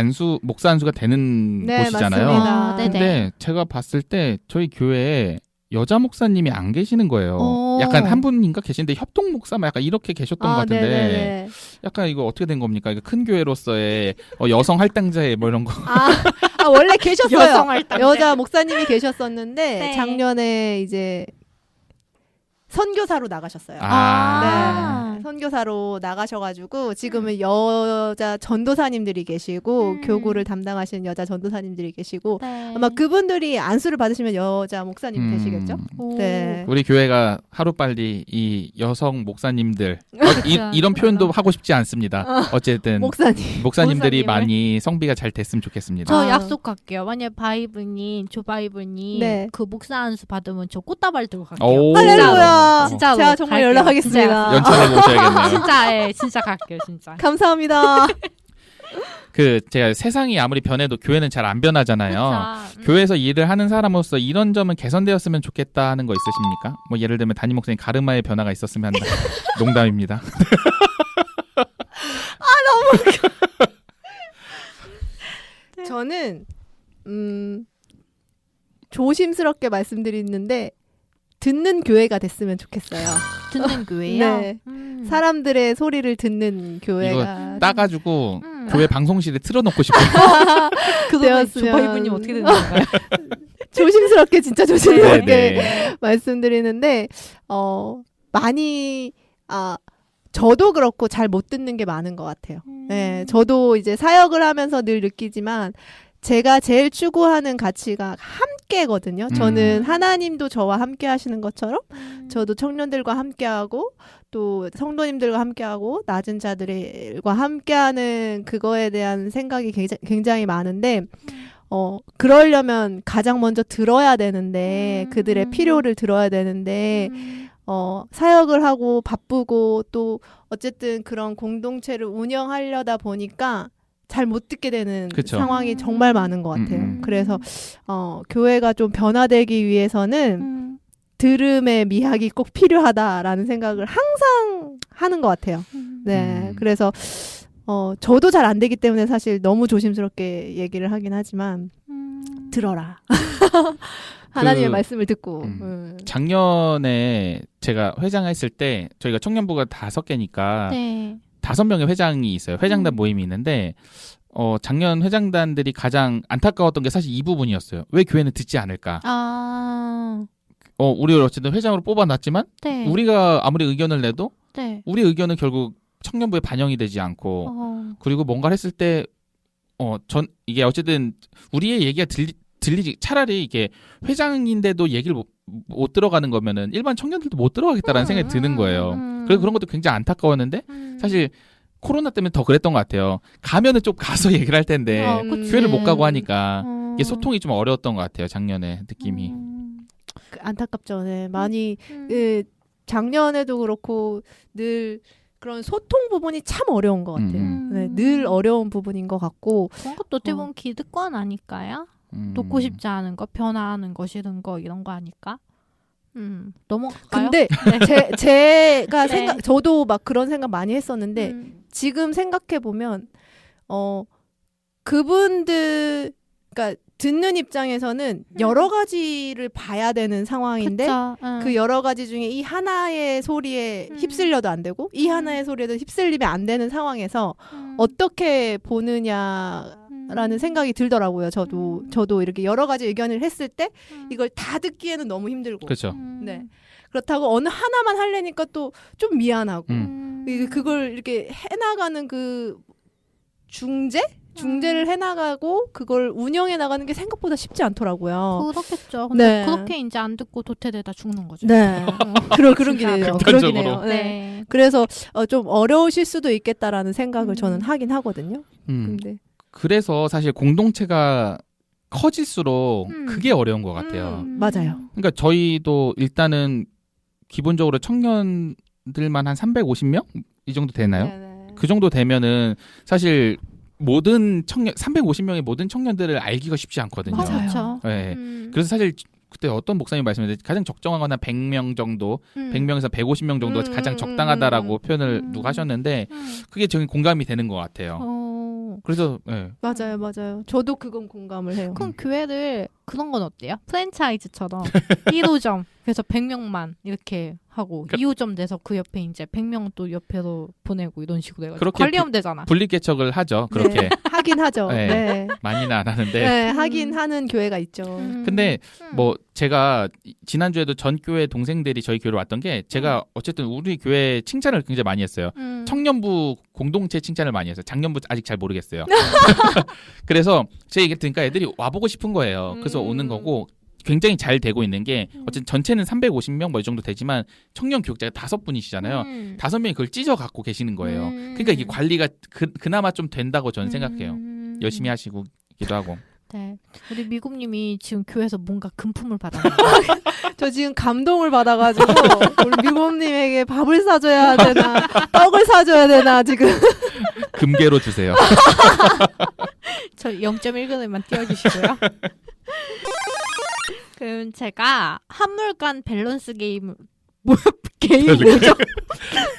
목사 안수가 되는 곳이잖아요. 맞습니다. 근데 제가 봤을 때 저희 교회에 여자 목사님이 안 계시는 거예요. 약간 한 분인가 계신데 협동 목사만 약간 이렇게 계셨던 것 같은데 네네네. 약간 이거 어떻게 된 겁니까? 이거 큰 교회로서의 여성 할당자의 뭐 이런 거. 원래 계셨어요. 여성 할당자. 여자 목사님이 계셨었는데 작년에 이제 선교사로 나가셨어요. 아. 네, 선교사로 나가셔가지고 지금은 여자 전도사님들이 계시고 교구를 담당하시는 여자 전도사님들이 계시고 네. 아마 그분들이 안수를 받으시면 여자 목사님 되시겠죠? 오. 네. 우리 교회가 하루빨리 이 여성 목사님들 그렇죠. 이런 표현도 하고 싶지 않습니다. 어쨌든 목사님. 목사님들이 목사님을. 많이 성비가 잘 됐으면 좋겠습니다. 저 아. 약속할게요. 만약 바이브님, 조바이브님 네. 그 목사 안수 받으면 저 꽃다발 들고 갈게요. 오. 할렐루야. 진짜로. 제가 정말 갈게요. 연락하겠습니다. 연차내 모셔야겠네요. 진짜, 예, 진짜 갈게요, 진짜. 감사합니다. 그 제가 세상이 아무리 변해도 교회는 잘 안 변하잖아요. 진짜, 교회에서 일을 하는 사람으로서 이런 점은 개선되었으면 좋겠다 하는 거 있으십니까? 뭐 예를 들면 담임 목사님 가르마의 변화가 있었으면 한다. 농담입니다. 저는 조심스럽게 말씀드리는데 듣는 교회가 됐으면 좋겠어요. 듣는 교회요? 네. 사람들의 소리를 듣는 교회가 따가지고 교회 방송실에 틀어놓고 싶어요. 그동안 되었으면- 조바이브님 어떻게 되는 건가요? 조심스럽게 진짜 조심스럽게 네. 말씀드리는데 많이 저도 그렇고 잘 못 듣는 게 많은 것 같아요. 네, 저도 이제 사역을 하면서 늘 느끼지만 제가 제일 추구하는 가치가 함께거든요. 저는 하나님도 저와 함께 하시는 것처럼 저도 청년들과 함께하고 또 성도님들과 함께하고 낮은 자들과 함께하는 그거에 대한 생각이 굉장히 많은데 그러려면 가장 먼저 들어야 되는데 그들의 필요를 들어야 되는데 사역을 하고 바쁘고 또 어쨌든 그런 공동체를 운영하려다 보니까 잘 못 듣게 되는 그쵸. 상황이 정말 많은 것 같아요. 음. 그래서 교회가 좀 변화되기 위해서는 들음의 미학이 꼭 필요하다라는 생각을 항상 하는 것 같아요. 네, 그래서 저도 잘 안 되기 때문에 사실 너무 조심스럽게 얘기를 하긴 하지만 들어라. 하나님의 말씀을 듣고. 작년에 제가 회장했을 때 저희가 청년부가 5개니까 네. 5명의 회장이 있어요. 회장단 모임이 있는데 작년 회장단들이 가장 안타까웠던 게 사실 이 부분이었어요. 왜 교회는 듣지 않을까? 우리를 어쨌든 회장으로 뽑아놨지만 네. 우리가 아무리 의견을 내도 네. 우리 의견은 결국 청년부에 반영이 되지 않고 그리고 뭔가를 했을 때 이게 어쨌든 우리의 얘기가 들리지 차라리 이게 회장인데도 얘기를 못 들어가는 거면은 일반 청년들도 못 들어가겠다라는 생각이 드는 거예요. 그래서 그런 것도 굉장히 안타까웠는데 사실 코로나 때문에 더 그랬던 것 같아요. 가면은 좀 가서 얘기를 할 텐데 교회를 못 가고 하니까 이게 소통이 좀 어려웠던 것 같아요. 작년에 느낌이. 안타깝죠. 네. 많이 작년에도 그렇고 늘 그런 소통 부분이 참 어려운 것 같아요. 네, 늘 어려운 부분인 것 같고 그런 것도 어떻게 보면 기득권 아닐까요? 돕고 싶지 않은 거, 변화하는 거, 싫은 거 이런 거 아닐까? 넘어갈까요? 근데 제가 네. 저도 막 그런 생각 많이 했었는데 지금 생각해 보면 그분들 그러니까 듣는 입장에서는 여러 가지를 봐야 되는 상황인데 그쵸, 그 여러 가지 중에 이 하나의 소리에 휩쓸려도 안 되고 이 하나의 소리에도 휩쓸리면 안 되는 상황에서 어떻게 보느냐라는 생각이 들더라고요. 저도 이렇게 여러 가지 의견을 했을 때 이걸 다 듣기에는 너무 힘들고 그렇죠. 네. 그렇다고 어느 하나만 하려니까 또 좀 미안하고 그걸 이렇게 해나가는 그 중재를 해나가고 그걸 운영해 나가는 게 생각보다 쉽지 않더라고요. 그렇겠죠. 근데 네. 그렇게 이제 안 듣고 도태되다 죽는 거죠. 네. 그러긴 진짜. 해요. 극단적으로. 그러긴 해요. 네. 네. 그래서 좀 어려우실 수도 있겠다라는 생각을 저는 하긴 하거든요. 근데 그래서 사실 공동체가 커질수록 그게 어려운 것 같아요. 맞아요. 그러니까 저희도 일단은 기본적으로 청년들만 한 350명 이 정도 되나요? 네네. 그 정도 되면은 사실 모든 350명의 모든 청년들을 알기가 쉽지 않거든요. 맞아요. 그렇죠. 네. 그래서 사실 그때 어떤 목사님 말씀하셨는데 가장 적정한 건 한 100명 정도, 100명에서 150명 정도가 가장 적당하다라고 표현을 누가 하셨는데 그게 저는 공감이 되는 것 같아요. 그래서 네. 맞아요. 저도 그건 공감을 해요. 그럼 교회를 그런 건 어때요? 프랜차이즈처럼 1호점 그래서 100명만 이렇게 하고 2호점 돼서 그 옆에 이제 100명 또 옆에로 보내고 이런 식으로 해가지고 그렇게 관리하면 되잖아. 분리개척을 하죠. 그렇게 네, 하긴 하죠. 네. 네. 많이는 안 하는데. 네, 하긴 하는 교회가 있죠. 근데 뭐 제가 지난주에도 전 교회 동생들이 저희 교회로 왔던 게 제가 어쨌든 우리 교회 칭찬을 굉장히 많이 했어요. 청년부 공동체 칭찬을 많이 했어요. 작년부 아직 잘 모르겠어요. 그래서 제 얘기 들으니까 애들이 와보고 싶은 거예요. 그래서 오는 거고 굉장히 잘 되고 있는 게 어쨌든 전체는 350명 뭐 이 정도 되지만 청년 교육자가 5분이시잖아요. 5명이 그걸 찢어 갖고 계시는 거예요. 그러니까 이게 관리가 그나마 좀 된다고 저는 생각해요. 열심히 하시고 기도 하고. 네. 우리 미국님이 지금 교회에서 뭔가 금품을 받았는데 저 지금 감동을 받아가지고 우리 미모님에게 밥을 사줘야 되나 떡을 사줘야 되나 지금. 금괴로 주세요. 저 0.1g만 띄워주시고요. 그럼 제가 한물간 밸런스 게임 게임 뭐죠?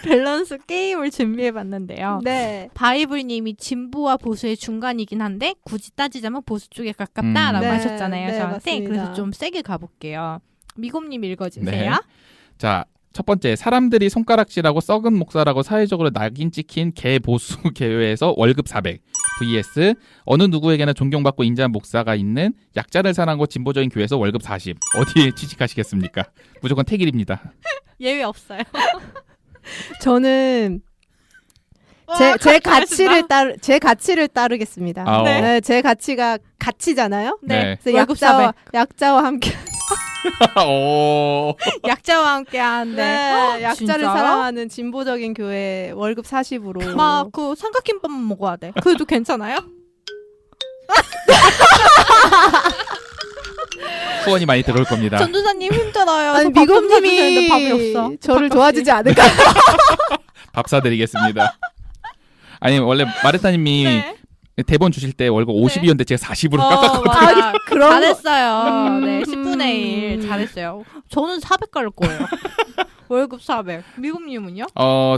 밸런스 게임을 준비해봤는데요. 네. 바이블님이 진보와 보수의 중간이긴 한데 굳이 따지자면 보수 쪽에 가깝다라고 네, 하셨잖아요. 네, 저한테. 맞습니다. 그래서 좀 세게 가볼게요. 미곰님 읽어주세요. 네. 자, 첫 번째, 사람들이 손가락질하고 썩은 목사라고 사회적으로 낙인 찍힌 개보수 교회에서 월급 400 vs 어느 누구에게나 존경받고 인자한 목사가 있는 약자를 사랑하고 진보적인 교회에서 월급 40. 어디에 취직하시겠습니까? 무조건 택일입니다. 예외 없어요. 저는 제 가치를 따르겠습니다. 아, 네. 네, 제 가치가 가치잖아요. 네. 그래서 월급 400. 약자와 함께 어. 약자와 함께하는데 약자를 진짜요? 사랑하는 진보적인 교회 월급 40으로 막 그 삼각김밥만 먹어야 돼. 그래도 괜찮아요? 후원이 많이 들어올 겁니다. 전도사님 힘들어요. 아니 저 밥좀 사주세요. 근데 미국님이 밥이 없어. 저를 밥이 도와주지 않을까? 밥 사드리겠습니다. 아니 원래 마르타님이 네. 대본 주실 때 월급 50이었는데 제가 40으로 어, 깎았거든요. 맞아. 그런 거- 잘했어요. 네, 10분의 1 잘했어요. 저는 400 갈 거예요. 월급 400. 미국님은요?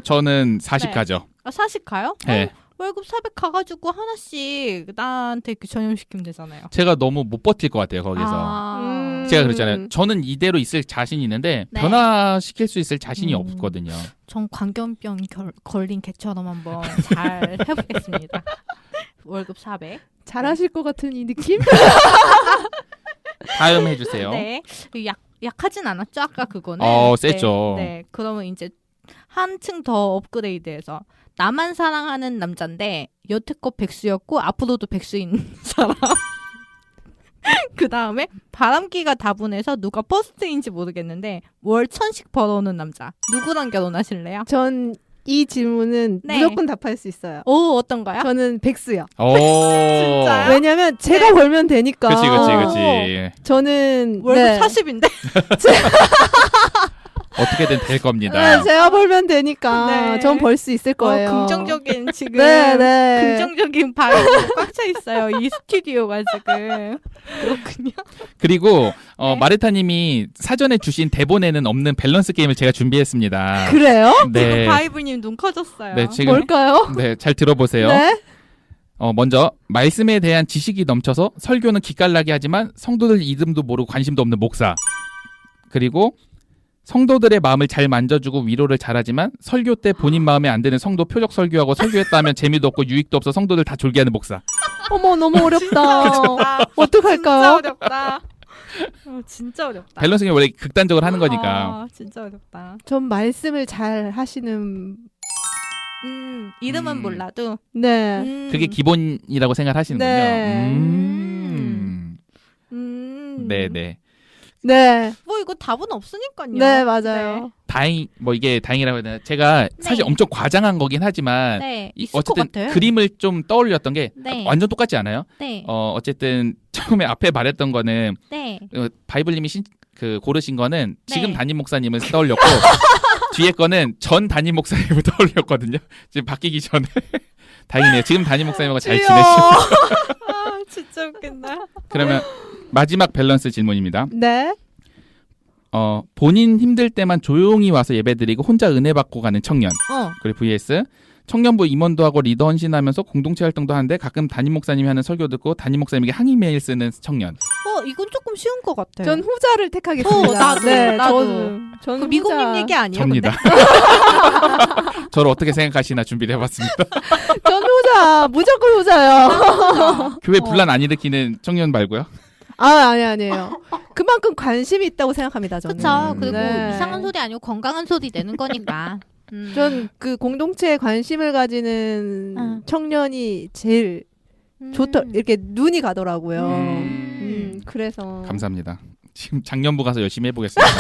저는 40 네. 가죠. 아, 40 가요? 네. 월급 400 가가지고 하나씩 나한테 그 전염시키면 되잖아요. 제가 너무 못 버틸 것 같아요 거기서. 제가 그랬잖아요. 저는 이대로 있을 자신이 있는데 네. 변화시킬 수 있을 자신이 없거든요. 전 광견병 걸린 개처럼 한번 잘 해보겠습니다. 월급 400. 잘하실 것 같은 이 느낌? 다음 해주세요. 네. 약하진 않았죠 아까 그거는. 세죠. 네. 그러면 이제 한층 더 업그레이드해서 나만 사랑하는 남잔데 여태껏 백수였고 앞으로도 백수인 사람. 그 다음에 바람기가 다분해서 누가 퍼스트인지 모르겠는데 월 1000씩 벌어오는 남자. 누구랑 결혼하실래요? 전 이 질문은 네. 무조건 답할 수 있어요. 오 어떤가요? 저는 백수요. 진짜요? 왜냐면 제가 벌면 되니까. 그치. 저는 월급 네. 40인데. 어떻게든 될 겁니다. 네, 제가 벌면 되니까 네. 전 벌 수 있을 거예요. 긍정적인 지금 네. 긍정적인 바이브로 꽉 차 있어요. 이 스튜디오가 지금. 그렇군요. 그리고 네. 마르타님이 사전에 주신 대본에는 없는 밸런스 게임을 제가 준비했습니다. 그래요? 네. 바이브님 눈 커졌어요. 네, 지금 뭘까요? 네, 잘 들어보세요. 네. 먼저 말씀에 대한 지식이 넘쳐서 설교는 기깔나게 하지만 성도들 이름도 모르고 관심도 없는 목사. 그리고 성도들의 마음을 잘 만져주고 위로를 잘하지만 설교 때 본인 마음에 안 드는 성도 표적 설교하고 설교했다 하면 재미도 없고 유익도 없어 성도들 다 졸게하는 목사. 어머 너무 어렵다. 진짜 어떡할까요? 어렵다. 진짜 어렵다. 밸런스 게임 원래 극단적으로 하는 거니까. 진짜 어렵다. 전 말씀을 잘 하시는 이름은 몰라도. 네. 그게 기본이라고 생각하시는군요. 네. 네네. 네. 뭐 이거 답은 없으니까요. 네, 맞아요. 이게 다행이라고 해야 되나? 제가 사실 네. 엄청 과장한 거긴 하지만 네. 있을 것 어쨌든 같아요. 그림을 좀 떠올렸던 게 네. 완전 똑같지 않아요? 네. 어쨌든 처음에 앞에 말했던 거는 네. 바이블님이 고르신 거는 지금 네. 담임 목사님을 떠올렸고 뒤에 거는 전 담임 목사님을 떠올렸거든요. 지금 바뀌기 전에. 다행이네요. 지금 담임 목사님하고 잘 지내시고. 아, 진짜 웃긴다. 그러면 마지막 밸런스 질문입니다. 네. 본인 힘들 때만 조용히 와서 예배드리고 혼자 은혜 받고 가는 청년. 그리고 vs 청년부 임원도 하고 리더 헌신하면서 공동체 활동도 하는데 가끔 담임 목사님이 하는 설교 듣고 담임 목사님에게 항의 메일 쓰는 청년. 이건 조금 쉬운 것 같아. 전 후자를 택하겠습니다. 나도. 저는 그 미국님 후자. 얘기 아니에요? 접니다. 저를 어떻게 생각하시나 준비를 해봤습니다. 전 후자. 무조건 후자요. 교회 분란 안 일으키는 청년 말고요. 아니에요. 그만큼 관심이 있다고 생각합니다. 저는. 그쵸. 그리고 네. 이상한 소리 아니고 건강한 소리 내는 거니까. 전 그 공동체에 관심을 가지는 청년이 제일 좋다. 이렇게 눈이 가더라고요. 그래서 감사합니다. 지금 작년부 가서 열심히 해보겠습니다.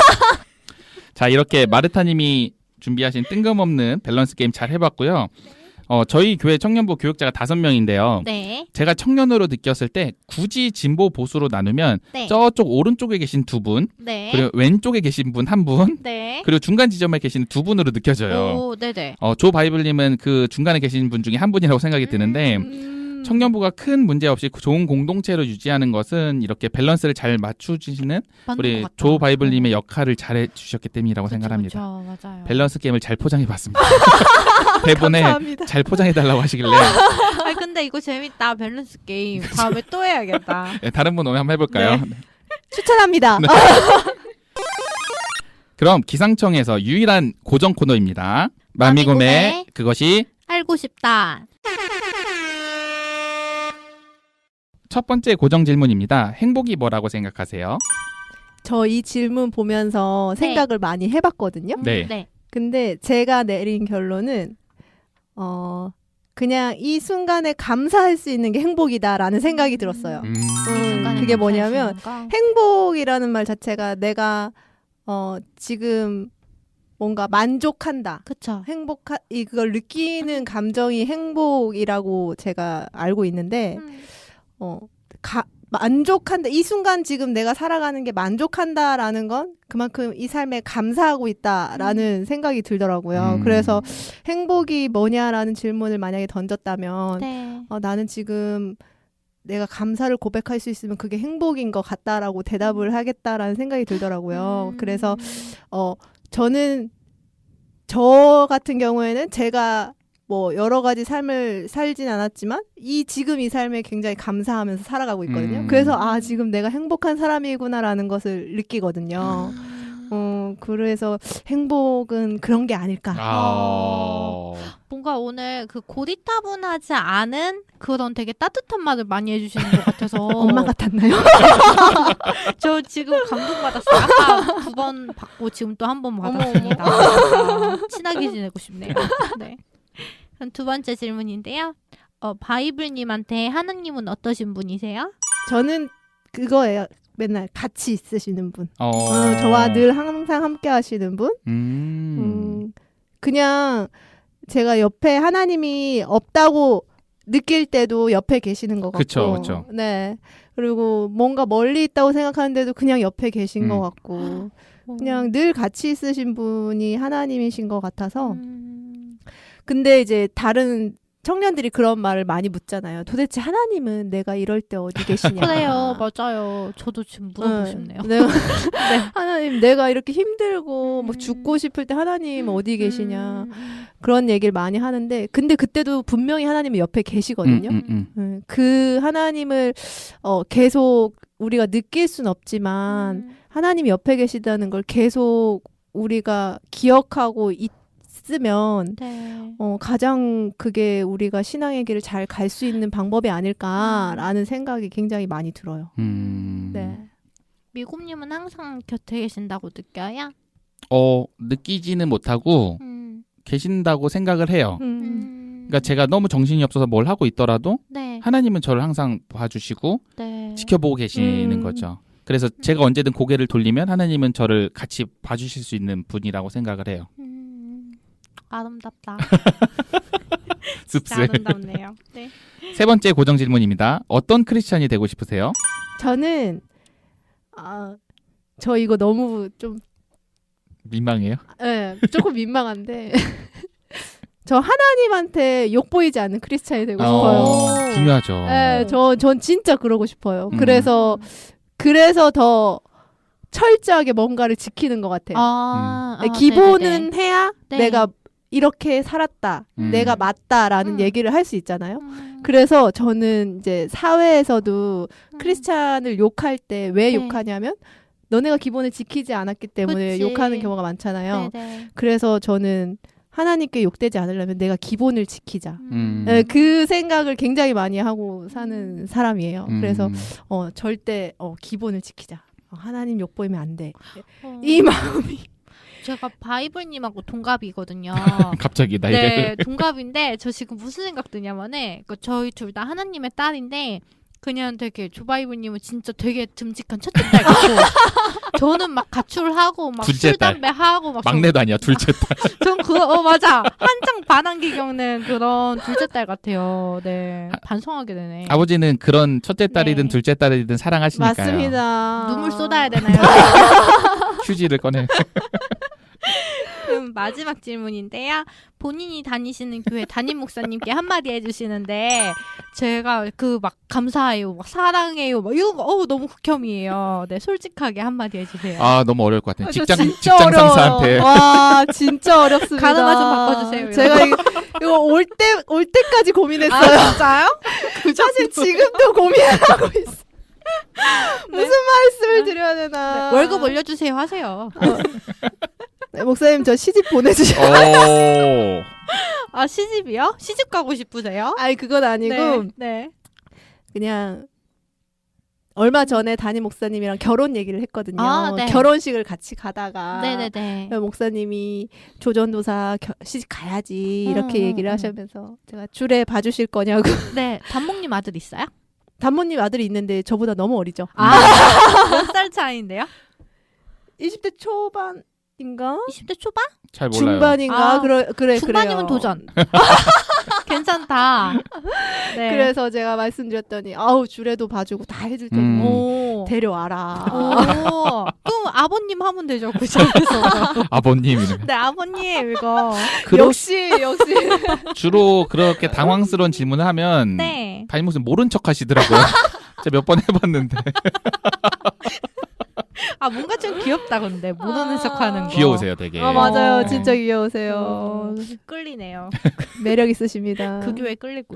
자, 이렇게 마르타님이 준비하신 뜬금없는 밸런스 게임 잘 해봤고요. 저희 교회 청년부 교육자가 5명인데요. 네. 제가 청년으로 느꼈을 때 굳이 진보 보수로 나누면 네. 저쪽 오른쪽에 계신 2분, 네. 그리고 왼쪽에 계신 분 1분, 네. 그리고 중간 지점에 계신 2분으로 느껴져요. 오, 네네. 조 바이블님은 그 중간에 계신 분 중에 한 분이라고 생각이 드는데 청년부가 큰 문제 없이 좋은 공동체로 유지하는 것은 이렇게 밸런스를 잘 맞추시는 맞는 우리 것 같다. 조 바이블님의 역할을 잘 해주셨기 때문이라고 그쵸, 생각합니다. 그쵸, 맞아요. 밸런스 게임을 잘 포장해봤습니다. 대본에 감사합니다. 잘 포장해달라고 하시길래 아니 근데 이거 재밌다. 밸런스 게임. 다음에 또 해야겠다. 네, 다른 분 오면 한번 해볼까요? 네. 추천합니다. 네. 그럼 기상청에서 유일한 고정 코너입니다. 마미고메 마미고메. 그것이 알고 싶다. 첫 번째 고정 질문입니다. 행복이 뭐라고 생각하세요? 저 이 질문 보면서 네. 생각을 많이 해봤거든요. 네. 네. 근데 제가 내린 결론은 그냥 이 순간에 감사할 수 있는 게 행복이다라는 생각이 들었어요. 그게 뭐냐면 행복이라는 말 자체가 내가 지금 뭔가 만족한다. 그쵸. 이걸 느끼는 감정이 행복이라고 제가 알고 있는데 만족한다. 이 순간 지금 내가 살아가는 게 만족한다라는 건 그만큼 이 삶에 감사하고 있다라는 생각이 들더라고요. 그래서 행복이 뭐냐라는 질문을 만약에 던졌다면 네. 나는 지금 내가 감사를 고백할 수 있으면 그게 행복인 것 같다라고 대답을 하겠다라는 생각이 들더라고요. 그래서 저는 저 같은 경우에는 제가 뭐 여러 가지 삶을 살진 않았지만 지금 이 삶에 굉장히 감사하면서 살아가고 있거든요. 그래서 지금 내가 행복한 사람이구나라는 것을 느끼거든요. 그래서 행복은 그런 게 아닐까. 뭔가 오늘 그 고리타분하지 않은 그런 되게 따뜻한 말을 많이 해주시는 것 같아서 엄마 같았나요? 저 지금 감동받았어요. 아까 2번 받고 지금 또 한 번 받았습니다. 친하게 지내고 싶네요. 네. 그럼 두 번째 질문인데요. 바이블님한테 하나님은 어떠신 분이세요? 저는 그거예요. 맨날 같이 있으시는 분. 어. 저와 늘 항상 함께 하시는 분. 그냥 제가 옆에 하나님이 없다고 느낄 때도 옆에 계시는 것 같고. 그쵸. 네. 그리고 뭔가 멀리 있다고 생각하는데도 그냥 옆에 계신 것 같고. 그냥 늘 같이 있으신 분이 하나님이신 것 같아서. 근데 이제 다른 청년들이 그런 말을 많이 묻잖아요. 도대체 하나님은 내가 이럴 때 어디 계시냐. 그래요. 맞아요. 저도 지금 물어보고 싶네요. 내가, 하나님 내가 이렇게 힘들고 뭐 죽고 싶을 때 하나님 어디 계시냐. 그런 얘기를 많이 하는데 근데 그때도 분명히 하나님은 옆에 계시거든요. 그 하나님을 계속 우리가 느낄 순 없지만 하나님이 옆에 계시다는 걸 계속 우리가 기억하고 있으면 네. 가장 그게 우리가 신앙의 길을 잘 갈 수 있는 방법이 아닐까라는 생각이 굉장히 많이 들어요. 네. 미국님은 항상 곁에 계신다고 느껴요? 느끼지는 못하고 계신다고 생각을 해요. 그러니까 제가 너무 정신이 없어서 뭘 하고 있더라도 네. 하나님은 저를 항상 봐주시고 네. 지켜보고 계시는 거죠. 그래서 제가 언제든 고개를 돌리면 하나님은 저를 같이 봐주실 수 있는 분이라고 생각을 해요. 아름답다. 씁쓸. 아름답네요. 네. 세 번째 고정 질문입니다. 어떤 크리스찬이 되고 싶으세요? 저는 저 이거 너무 좀 민망해요? 조금 민망한데 저 하나님한테 욕보이지 않는 크리스찬이 되고 싶어요. 중요하죠. 네, 전 진짜 그러고 싶어요. 그래서 더 철저하게 뭔가를 지키는 것 같아요. 기본은 네네네. 해야 네. 내가 이렇게 살았다. 내가 맞다라는 얘기를 할 수 있잖아요. 그래서 저는 이제 사회에서도 크리스찬을 욕할 때 왜 네. 욕하냐면 너네가 기본을 지키지 않았기 때문에 그치. 욕하는 경우가 많잖아요. 네네. 그래서 저는 하나님께 욕되지 않으려면 내가 기본을 지키자. 음. 네, 그 생각을 굉장히 많이 하고 사는 사람이에요. 그래서 절대 기본을 지키자. 하나님 욕 보이면 안 돼. 이 마음이 제가 바이블님하고 동갑이거든요. 갑자기 나이를. 네, 동갑인데 저 지금 무슨 생각 드냐면은 저희 둘 다 하나님의 딸인데 그냥 되게 조바이브님은 진짜 되게 듬직한 첫째 딸 같고 저는 막 가출하고 막 둘째 술 딸. 담배 하고 막 막내도 아니야 둘째 딸. 전 그거 맞아 한창 반항기 겪는 그런 둘째 딸 같아요. 네 반성하게 되네. 아버지는 그런 첫째 딸이든 네. 둘째 딸이든 사랑하시니까요. 맞습니다. 눈물 쏟아야 되나요? 휴지를 꺼내. 그럼 마지막 질문인데요. 본인이 다니시는 교회 담임 목사님께 한마디 해주시는데 제가 그 막 감사해요, 막 사랑해요, 막 이거 너무 극혐이에요. 네, 솔직하게 한마디 해주세요. 아 너무 어려울 것 같아요. 저 직장 진짜 상사한테. 와 진짜 어렵습니다. 가르마 좀 바꿔주세요, 제가 이거 올 때까지 고민했어요. 아, 진짜요? 사실 지금도 고민하고 있어. 무슨 말씀을 드려야 되나? 네, 월급 올려주세요 하세요. 네, 목사님 저 시집 보내주셔. 오. 아 시집이요? 시집 가고 싶으세요? 아니 그건 아니고 네. 그냥 얼마 전에 담임 목사님이랑 결혼 얘기를 했거든요. 아, 네. 결혼식을 같이 가다가 네네네. 목사님이 조전도사 시집 가야지 이렇게 얘기를 하시면서 제가 줄에 봐주실 거냐고. 네, 단목님 아들 있어요? 단모님 아들이 있는데 저보다 너무 어리죠. 몇 살 차이인데요? 20대 초반인가? 20대 초반? 잘 몰라요. 중반인가? 아, 그래 중반이면 그래요. 도전. 괜찮다. 네. 그래서 제가 말씀드렸더니 아우 줄에도 봐주고 다 해줄 테니 오. 데려와라. 오. 그럼 아버님 하면 되죠 그 자리에서. 아버님 이름. 네 아버님 이거. 역시 주로 그렇게 당황스러운 질문을 하면 네. 담임 목사님 모른 척 하시더라고요. 제가 몇 번 해봤는데. 아 뭔가 좀 귀엽다 근데 모르는 척하는 거. 귀여우세요 되게. 맞아요. 네. 진짜 귀여우세요. 끌리네요. 매력 있으십니다. 그 교회 끌리고.